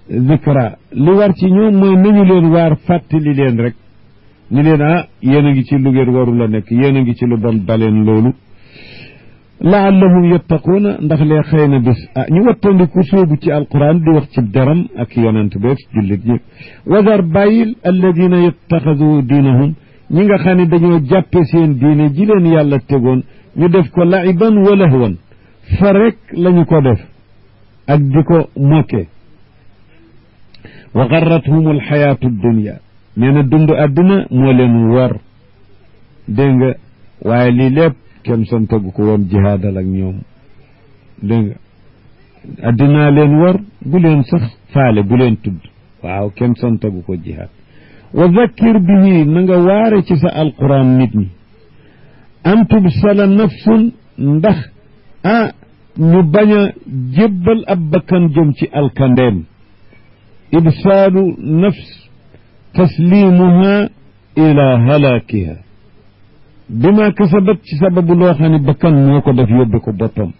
zikra li war ci ñoom mooy nañu leen waar fàttali leen rek ni leen yéen a ngi ci lu ngeen waru la nekk yéen a ngi ci lu bon baleen loolu laallahum yattaquuna ndax lee xëy na bis ñu wattandiku sóobu ci alquran di wax ci daram ak yonent beeg jullit ñi wadar bàyyil alladina yattaxadu diinahum ñi nga xam ne dañoo jàppe seen diine ji leen yàlla tegoon ñu def ko laiban wa lahwan fa rek lañu ko def ak di ko mokke wa garrathum alxayaatu dunya nee na dund àdduna moo leen war dégg nga waaye lii lépp kenn santagu ko woon jihaadal ak ñoom dégg nga àddinaa leen war bu leen sax faale bu leen tudd waaw kenn santagu ko jihaad wa zakkir bihi na nga waare ci sa alquran nit ñi an tubsala nafsun ndax ñu bañ a jébbal ab bakkan jëm ci alkandeem ibsaalu nafs taslimuha ila halaakiha bima kasabat ci sababu loo xam ne bakkan moo ko def yóbbe ko boppam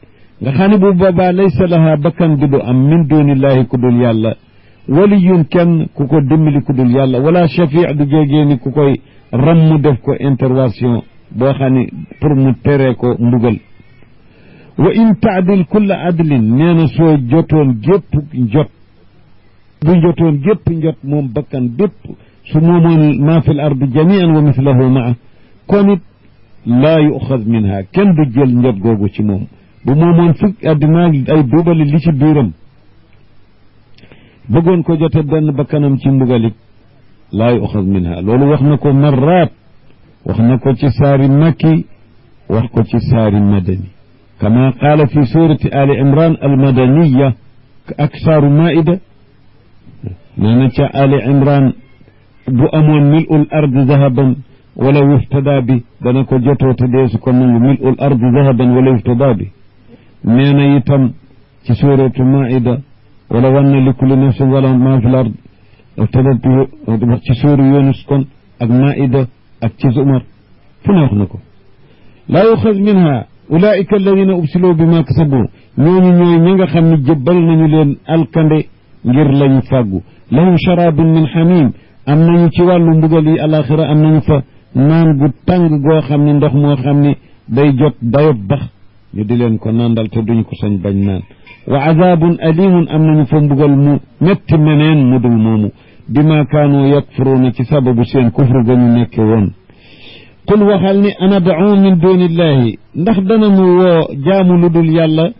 nga xam ne bu boobaa laysa laha bakkan bi du am min dunillahi ku dul yàlla waliyun kenn ku ko dimbali ku dul yàlla wala shafii du jógee ni ku koy ramm def ko intervention boo xam ne pour mu teree ko mbugal wa in taadil kulla adlin nee na soo jotoon gépp njot bu jotoon gépp njot moom bakkan bépp su moomoon maa fi l ardi jamian wa mislahu maa kon it laa yuxad minha kenn du jël njot googu ci moom bu moomoon fukk addinaa ay duubali li ci biiram bëggoon ko jote benn bakkanam ci mbugalit laa yuxad minha loolu wax na ko marraat wax na ko ci saari makki wax ko ci saari madani kama qaala fi surati ali imran almadaniya ak saaru maida nee na ca ali imran bu amoon mil'ul ardi zahaban wala yuftada bi dana ko jotoo te deesu ko nangu mil'ul ardi zahaban wala yuftada bi nee na itam ci suratu maida wala wanna li kulli nafsin wala ma fi l ard iftadat bi wax ci suuru yunus kon ak maida ak ci zumar fu ne wax na ko laa yuxaz minha ulaika alladina ubsiloo bi ma kasabu ñooñu ñooy ñi nga xam ne jëbbal nañu leen alkande ngir lañu fàggu lahum sharabun min xamim am nañu ci wàllu mbugal yi alaxira am nañu fa naan gu tàng goo xam ne ndox moo xam ne day jot dayob bax ñu di leen ko nandal te duñ ko sañ bañ naan wa azabun alimun am nañu fa mbugal mu metti meneen mu dul moomu bima kaanu yakfuruuna ci sababu seen kufru ga ñu nekke woon qul waxal ni ana da'u min dunillahi ndax danañu woo jaamu lu dul yàlla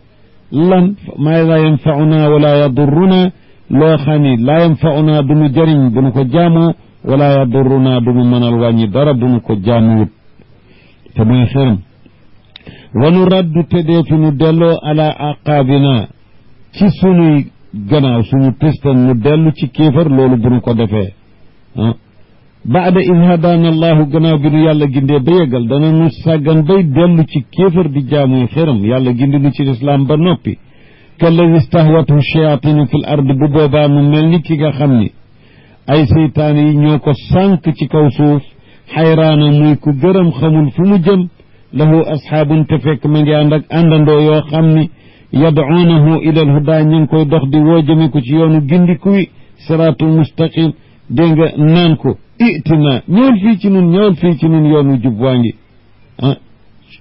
lan maa laa yanfauna wala yadurruna loo xam ni laa yanfauna du nu jëriñ bu nu ko jaamoo wala yadurruna du nu mënal wàññi dara bu nu ko jaamuwut te mooy xëram wa nu raddu te deetu nu delloo ala aqaabina ci sunuy gannaaw suñu pistan nu dellu ci kéefar loolu bu nu ko defee baada id hadaana allahu gannaaw bi nu yàlla gindee ba yeggal dana nu sàggan bay dellu ci kéefar di jaamuy xëram yàlla gindi nu ci lislaam ba noppi kalladi stahwathu shayaatinu fi l ard bu boobaa mu mel ni ki nga xam ni ay seytaane yi ñoo ko sànk ci kaw suuf xayraana muy ku gërëm xamul fu mu jëm lahu asxaabun te fekk ma ngi ànd ak àndandoo yoo xam ni yad'uunahu ila alhuda ñu ngi koy dox di woo jëme ko ci yoonu gindiku wi siraatul mustaqim dégg nga naan ko itina ñëwal fii ci nun ñëwal fii ci nun yoonu jub waa ngi ah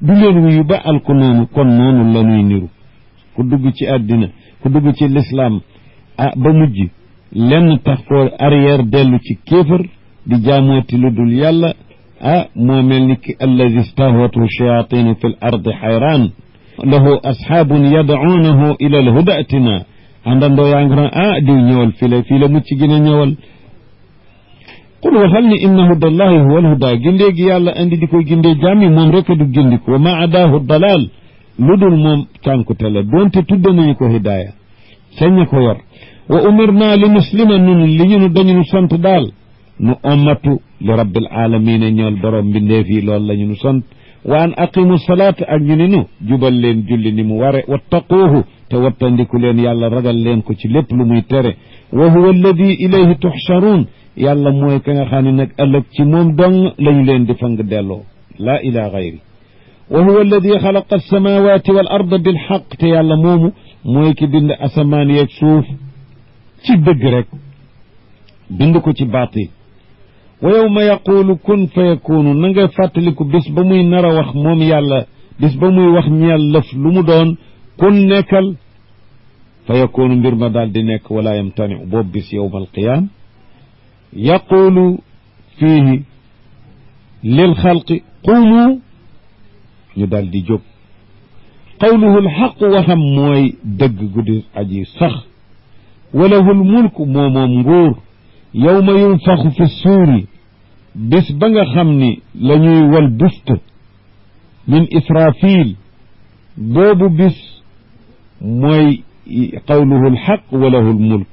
du leen wuyu ba alku noonu kon noonu la ñuy niru ku dugg ci àddina ku dugg ci lislaam ba mujj lenn tax ko arrière dellu ci kéefër di jaamooti lu dul yàlla moo mel ni ki alladi stahwatu shayaatinu fi l ardi xayraan lahu asxaabun yad'uunahu ila alhuda atina àndandoo yaa ngi naan diw ñëwal fii la mucc gën a ñëwal qul waxal ni inna hudallahi huwa alhuda gindee gi yàlla andi di koy gindee jaam yi moom rek a du gindiku wa ma adaahu dalaal lu dul moom cànkute la doonte tudde nañu ko hidaaya sañ ko yor wa umirna li muslima nun li ñu dañu nu sant daal nu ommatu li rabbil alamina ñool borom mbindeef yi loolu la ñu nu sant wa an aqimu salaata ak ñu ni nu jubal leen julli ni mu ware wattaquuhu te wattandiku leen yàlla ragal leen ko ci lépp lu muy tere wa huwa alladi ilayhi tuxcharuun yàlla mooy ka nga xam ne nag ëllëg ci moom dong lañu leen di fang delloo laa ilaa gayri wa huwa alladi xalaqa alsamawati wal arda bilxaq te yàlla moomu mooy ki bind asamaan yeeg suuf ci dëgg rek bind ko ci baatil wa yawma yaqulu kun fa yakunu na nga fàttaliku bés ba muy nar a wax moom yàlla bés ba muy wax ñeel lëf lu mu doon kun nekkal fa yakunu mbir ma daal di nekk wala yamtani boobu bis yawma alqiyaama yaqulu fiihi lil xalqi qumu ñu daal di jóg qawluhu alxaq waxam mooy dëgg guddi aji sax walahu almulku moomoom nguur yawma yunfaxu fi suuri bis ba nga xam ni la ñuy wal bufta min israfil boobu bis mooy qawluhu alxaq walahu almulk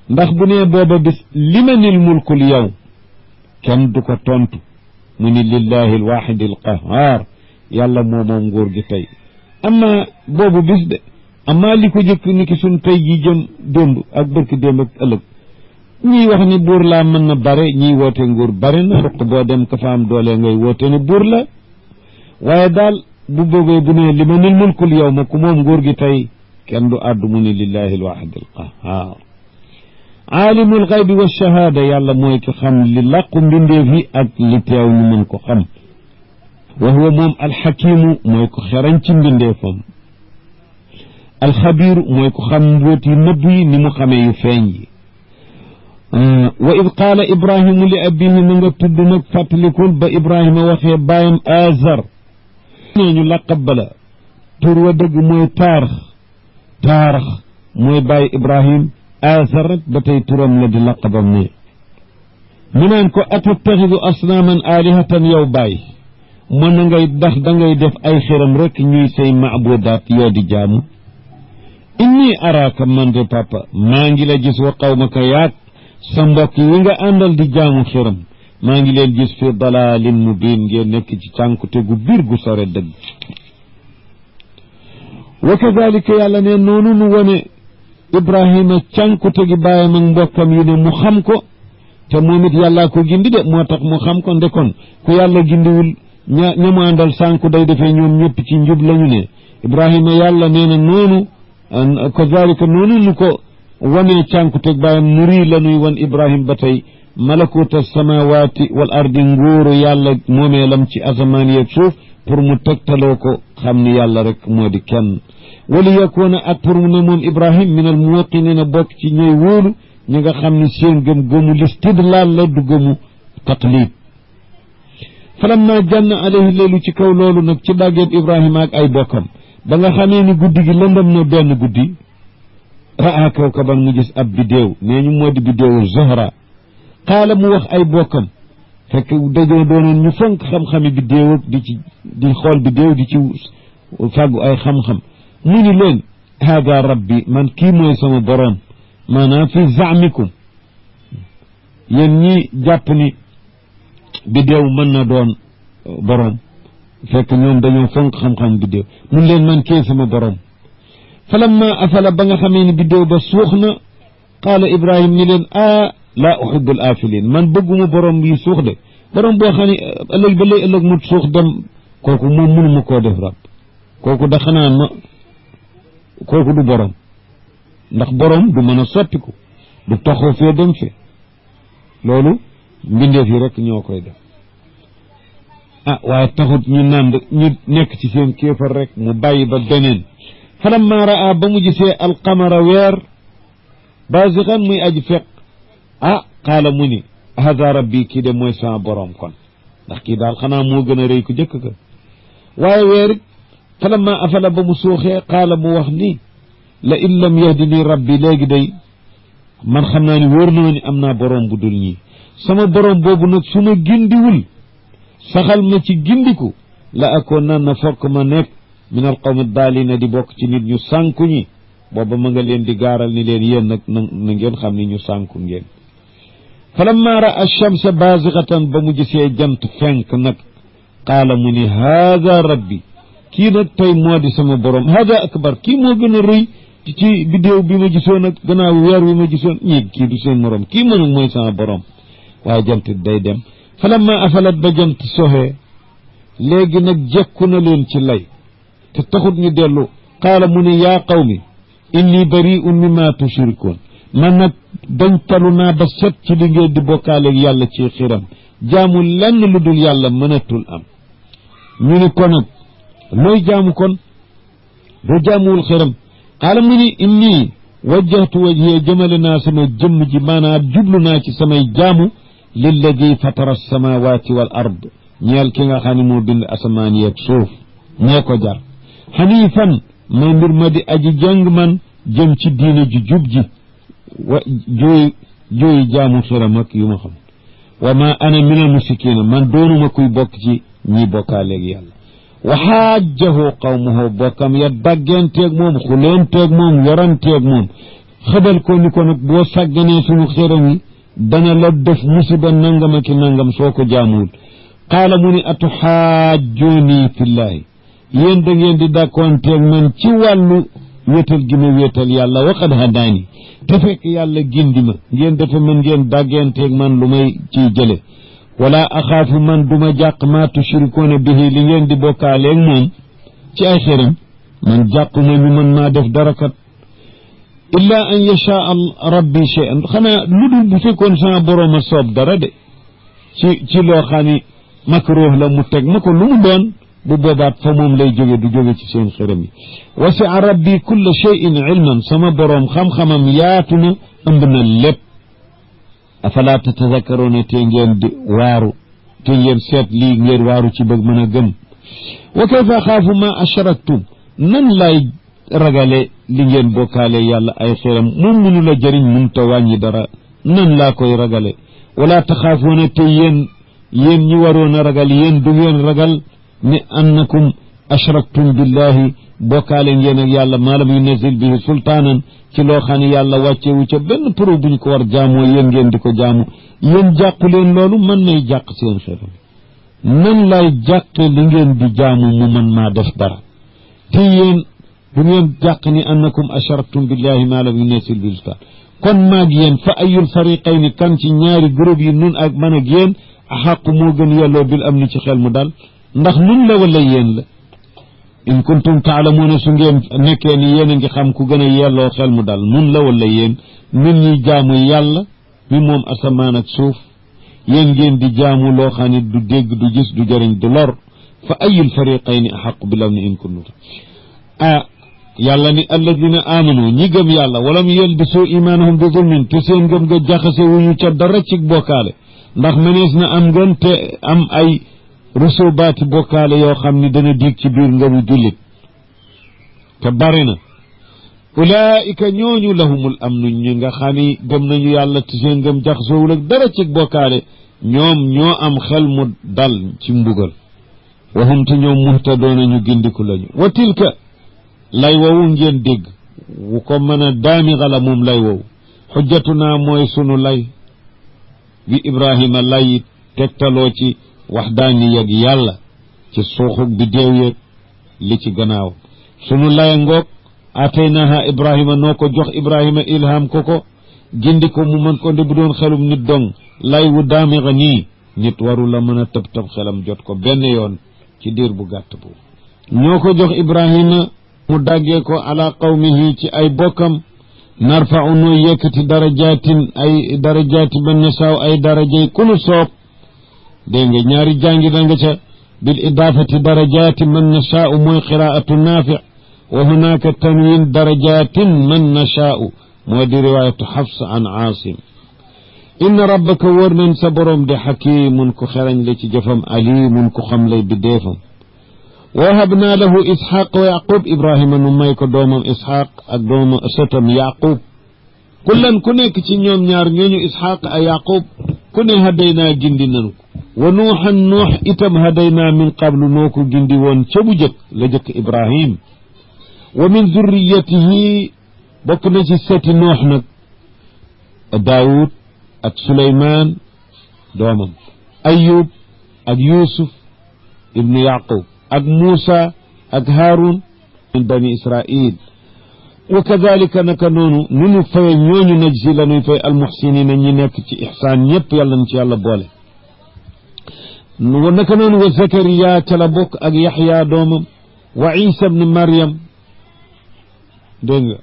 ndax bu nee booba bis limanil mulkul yow kenn du ko tontu mu ni lillahi alwaxidi alqahar yàlla moomoom nguur gi tey amma boobu bis de amma li ko jëkk ni ki suñ tey ji jëm démb ak bërki démb ak ëllëg ñii wax ni buur laa mën na bare ñii woote nguur bare na ruq boo dem ka fa am doole ngay woote ne buur la waaye daal bu boobee bu ne limanil mulkul yow ma ku moom nguur gi tey kenn du àddu mu ni lillahi alwaxidi alqahar aalimul xaybi wa shahaada yàlla mooy ki xam li làqu mbindeef yi ak li teew ñu mën ko xam wa huwa moom alxakimu mooy ko xerañ ci mbindeefam alxabiru mooy ko xam mbóot yi nëbb yi ni mu xamee yu feeñ yi wa id qaala ibrahimu li abihi na nga tudd nag fàttalikul ba ibrahima waxee bàyyam azar nee ñu laqab bala tur wa dëgg mooy taarax mooy bàyyi ibrahim azar rek ba tey turam la di laqabam ne mu naan ko atattaxidu asnaaman alihatan yow bàyyi mën na ngay ndax da ngay def ay xiram rek ñuy say maabudaat yoo di jaamu inni araaka man de papa maa ngi la gis wa qawmaka yaag sa mbokk yi nga àndal di jaamu xiram maa ngi leen gis fi dalalin mubin ngeen nekk ci cànkute gu biir gu sore dëgg wa kadalika yàlla ne noonu nu wone ibrahima cànkute gi bàyyam ak mbokkam yi ne mu xam ko te moom it yàllaa ko gindi de moo tax mu xam ko ndekon ku yàlla gindiwul ñamu àndal sànku day defee ñoom ñëpp ci njub lañu ne ibrahima yàlla nee na noonu kazalika noonu nu ko wanee cànkuteg bàyyam nuri la nuy wan ibrahim ba tey malakuta samawati wal ardi nguuru yàlla moomeelam ci asamaan yeeg suuf pour mu tegtaloo ko xam ni yàlla rek moo di kenn wali yakuuna ak pour mu ne moom ibrahim min al muwaqinina bokk ci ñooy wóolu ñi nga xam ni seen gëm-gëmu listidlaal la du gëmu taqlid falamma janna alayhi leelu ci kaw loolu nag ci dàggeeb ibrahima ak ay bokkam ba nga xamee ni guddi gi lëndëm na benn guddi raa kawkaban mu gis ab bidéew nee ñu moo di bidéewu Zahra qaala mu wax ay bokkam fekk dajoo doonoon ñu fonk xam-xami bidéew ak di xool bidéew di ci fàggu ay xam-xam mu ni leen haada rabbi man kii mooy sama boroom maanaam fi zaamikum yéen ñi jàpp ni bidéew mën na doon boroom fekk ñoom dañoo fonk xam-xam bidéew mun leen man kii sama boroom falamma afala ba nga xamee ni bidéew ba suux na qaala ibrahim ni leen laa uhibbul aafiliin man bëgguma borom yi suux de borom boo xam ne ëllëg ba lay ëllëg mu suux dem kooku moom mënuma koo def rab kooku da xanaa ma kooku du borom ndax borom du mën a soppiku du toxoo fee dem fee loolu mbindeef yi rek ñoo koy def waaye taxut ñu nànd ñu nekk ci seen kéefar rek mu bàyyi ba beneen falamma raa ba mu gisee alqamara weer baziqan muy aji feq qaala mu ni hada rabbi kii de mooy sama borom kon ndax kii daal xanaa moo gën a rëy ku jëkk ka waaye weer it falamma afala ba mu suuxee qaala mu wax ni la in lam yahdini rabbi léegi day man xam naa ni wóor na ma ni am naa borom bu dul ñii sama borom boobu nag su ma gindiwul saxal ma ci gindiku la akoon nan na fokk ma nekk min al qawmi daalina di bokk ci nit ñu sànku ñi booba ma nga leen di gaaral ni leen yéen nag na ngeen xam ni ñu sànku ngeen falamma raa alchamsa baazigatan ba mu gisee jant fenk nag qaala mu ni haada rabbi kii nag tey moo di sama borom haada akbar kii moo gën a rëy ci biddéew bi ma gisoon ak gannaaw weer wi ma gisoon kii du seen morom kii ma nag mooy sama borom waaye jant day dem falamma afalat ba jant soxee léegi nag jekku na leen ci lay te taxut ñu dellu qaala mu ne yaa qawmi inni bari'un mimma tushrikuun man nag dañ talu naa ba set ci li ngeen di bokkaaleeg yàlla ci xiram jaamu lenn lu dul yàlla mënatul am ñu ni ko nag looy jaamu kon doo jaamuwul xiram qaala mu ni inni wajjahtu wajhiya jëmale naa sama jëmm ji maanaam jublu naa ci samay jaamu lilladi fatara alsamawati wal ard ñeel ki nga xam ne moo bind asamaan yeeg suuf moo ko jar xaniifan may mbir ma di aji jàng man jëm ci diine ji jub ji wa jooyi jaamu xiram ak yu ma xam wa ma ana min al mushrikiina man doonuma kuy bokk ci ñi bokkaaleeg yàlla wa xaajjahu qawmuhu bokkam ya daggenteeg moom xuleenteeg moom yoranteeg moom xëbal ko ni ko nag boo sàgganee suñu xiram yi dana la def musiba nangam ak nangam soo ko jaamuwul qaala mu ni atuxaajjooni fillaahi yéen da ngeen di dakkoonteeg man ci wàllu wéetal gi ma wéetal yàlla waqad hadaani te fekk yàlla gindi ma ngeen dafa mën ngeen dàggenteeg man lu may ciy jële wala axaafu man duma jàq maa tushrikuuna bihi li ngeen di bokkaaleeg moom ci ay xiram man jàquma ñu mën maa def dara kat illa an yashaa rabbi shay'an xanaa lu dul bu fekkoon sama boroom a soob dara de ci loo xam ni makruh la mu teg ma ko lu mu doon bu boobaat fa moom lay jóge du jóge ci seen xiram yi wasi'a rabbi kulla shay'in ilman sama boroom xam-xamam yaatu na ëmb na lépp afala tatazakkaruuna te ngeen di waaru te ngeen seet lii ngeen waaru ci bëgg mën a gëm wa kayfa axaafu ma ashraktum nan lay ragale li ngeen bokkaale yàlla ay xiram moom mënu la jëriñ mun ta wàññi dara nan laa koy ragale wala taxaafuuna te yéen ñi waroon a ragal yéen du ngeen ragal ni annakum ashraktum billahi bokkaale ngeen ak yàlla maa lam yunazil bihi sultaanan ci loo xam ne yàlla wàccewu ca benn pro buñ ko war jaamoo yéen ngeen di ko jaamu yéen jàqu leen loolu mën nay jàq seen xiram nan lay jàqe li ngeen di jaamu mu mën maa def dara te yéen bu ngeen jàq ni annakum ashraktum billahi maa lam yunazil bihi sultaan kon maag yéen fa ayul fariqayni kan ci ñaari groupe yi nun ak man ak yéen axaqu moo gën yelloo bil am ni ci xel mu dal ndax nun la wala yéen la in kuntum taalamuuna su ngeen nekkee ni yéen a ngi xam ku gën a yelloo xel mu dal nun la wala yéen nun ñuy jaamu yàlla mi moom asamaan ak suuf yéen ngeen di jaamu loo xam ne du dégg du gis du jëriñ du lor fa ayul fariqayni axaqu bil amni in kuntum yàlla ni alladina amanu ñi gëm yàlla walam yalbisu imaanahum bi zulmin te seen gëm nga jaxase wuñu ca dara ci bokkaale ndax mënees na am ngën te am ay rusubaati bokkaale yoo xam ni dana dig ci biir ngëmu jullit te bari na ulaika ñooñu lahumul amnu ñi nga xam ni gëm nañu yàlla te seen ngëm jaxasoowul ak dara ci bokkaale ñoom ñoo am xel mu dal ci mbugal wahum te ñoom muhtadoona ñu gindiku lañu wa tilka lay wowu ngeen dégg wu ko mën a daamixa la moom lay wowu xujjatuna mooy sunu lay bi ibrahima lay tegtaloo ci waxdaani yeg yàlla ci suuxug bi déew yeeg li ci gannaaw sunu lay ngoog ataynaha ibrahima noo ko jox ibrahima ilham ko gindi ko mu mën ko ndi bu doon xelum nit dong lay wu daamixa nii nit waru la mën a tëb tëb xelam jot ko benn yoon ci diir bu gàtt boobu ñoo ko jox Ibrahima mu daggee ko ala qawmihi ci ay bokkam narfa'u nu yëkkati darajaatin ay darajaati man nasaaw ay darajay kunu soob dégg nga ñaari jàngi da nga ca bil idaafati darajaati man nashaa'u mooy qiraa'atu naafi wa hunaaka tanwin darajaatin man nashaa'u moo di riwaayatu Hafs an Aasim inna rabbaka wóor nañ sa borom de xakimun ku xerañ la ci jëfam alimun ku xam lay biddeefam wa wahabnaa lahu isxaq wa yaqub Ibrahima nu may ko doomam isxaq ak doomam sëtam yaqub kullan ku nekk ci ñoom ñaar ñooñu isxaq ak yaqub ku ne hadaynaa gindi nanu ko wa nuuxan nuux itam hadaynaa min qablu noo ko gindi woon ca bu jëkk la jëkk Ibrahim wa min zurriyatihi bokk na ci seti nuux nag Daawud ak Suleymaan doomam Ayub ak Yuusuf ibnu Yaqub ak Muusa ak Haarun min bani Israil wa kadalika naka noonu nu ñu faye ñooñu najzi la nuy fay almuxsinina ñi nekk ci ixsaan ñëpp yàlla na ci yàlla boole naka noonu wa Zakariya ca la bokk ak Yaxya doomam wa Isa ibnu Maryam dégg nga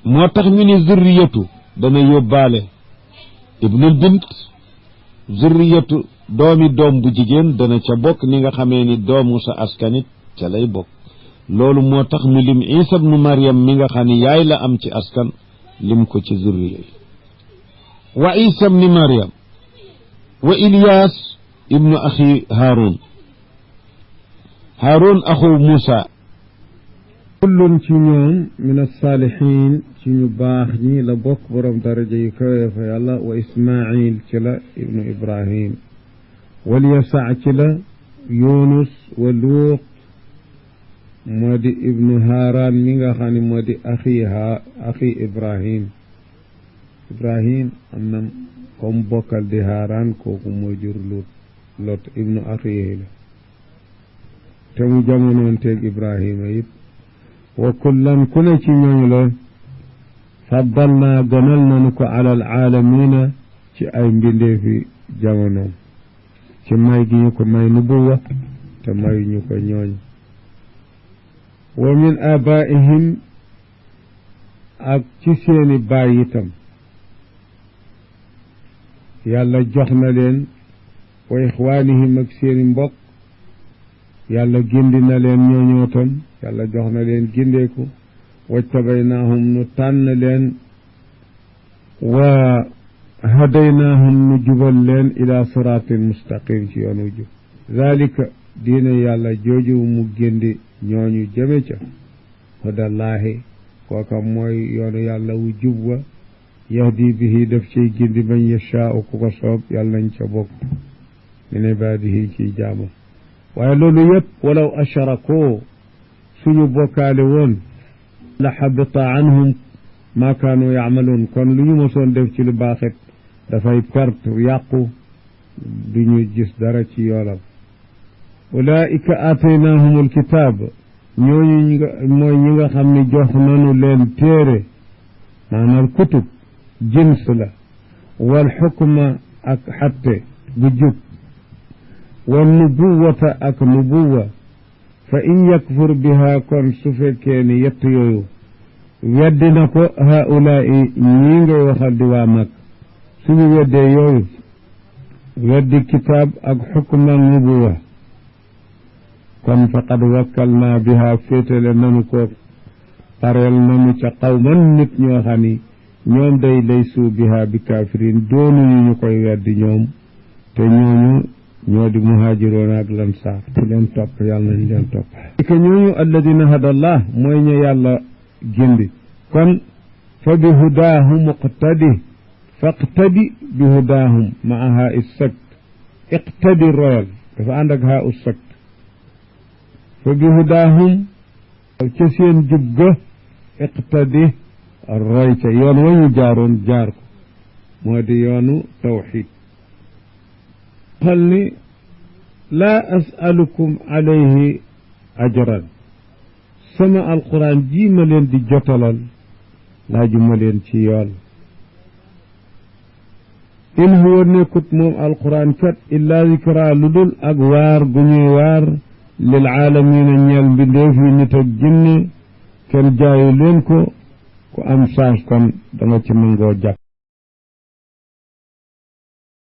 moo tax ñu ni zurriyatu dana yóbbaale ibnul bint zurriyatu doomi doom bu jigéen dana ca bokk ni nga xamee ni doomu sa askanit ca lay bokk loolu moo tax ñu lim Isa ibnu Maryam mi nga xam ni yaay la am ci askan lim ko ci zurriya yi wa Isa ibnu Maryam wa Ilyas ibnu axi Haarun axu Muusa kullun ci ñoom min alsaalihin ci ñu baax ñi la bokk borom daraja yu kawe fa yàlla wa Ismail ci la ibnu Ibrahim wal Yasa ci la Yunus wa Luut moo di ibnu Haaraan mi nga xam ne moo di axi Ibrahim am na comme bokkal di Haaraan kooku moo jur Lot ibnu axihi la te mu jamonoon teeg Ibrahima it wa kullan ku ne ci ñooñu la faddalnaa gënal nañu ko alal aalamiina ci ay mbindeefi jamonoom ci may gi ñu ko may nubuwa te may ñu ko ñooñ wa min abaa'ihim ak ci seeni baay itam yàlla jox na leen wa ixwaanihim ak seeni mbokk yàlla gindi na leen ñooñoo tam yàlla jox na leen gindeeku wajtabaynaahum nu tànn leen wa hadaynaahum nu jubal leen ila siraatin mustaqim ci yoonu jub zalika diina yàlla jooju mu gindi ñooñu jëme ca hudallaahi kooka mooy yoonu yàlla wu jub wa yahdi bihi def ciy gindi man yashaa'u ku ko soob yàlla nañ ca bokk min ibaadihi ciy jaamam waaye loolu yëpp walaw ashrakoo suñu bokkaale woon la xabita anhum maa kaanu yaamaluun kon lu ñu mosoon def ci lu baaxit dafay perte yàqu duñu gis dara ci yoolam ulaika aataynaahum alkitaab ñooñu mooy ñi nga xam ne jox nanu leen téere maanaam kutub jins la wal xukma ak xatte gu jub wal nubuwata ak nubuwa fa in yakfur biha kon su fekkee ni yett yooyu weddi na ko haulaai ñii ngay waxal di waa mag suñu weddee yooyu weddi kitaab ak xukma nubuwa kon faqad wakkalnaa biha féetale nanu ko pareel nanu ca qawman nit ñoo xam ni ñoom day laysu biha bi kaafiriin doonuñu ñu koy weddi ñoom te ñooñu ñoo di muhaajiroon ak lansaar ku leen topp yàlla nañ leen topp que ñooñu alladina hadallah mooy ñu yàlla gindi kon fa bi hudaahum iqtadi faqtadi bi hudaahum maa haa is sakt iqtadi royal dafa ànd ak haa us sakt fa bi hudaahum ca seen jub ga iqtadi roy ca yoon wa ñu jaaroon jaar ko moo di yoonu tawxid xal ni laa asalukum alayhi ajran sama alquran ji ma leen di jotalal laajuma leen ci yool in huwa nekkut moom alquran kat illa zikra lu dul ak waar gu ñuy waar lil aalamiina ñeel mbindeef yi nit ak jinne kenn jaayu leen ko ku am saas kon da nga ci mën ngoo jàpp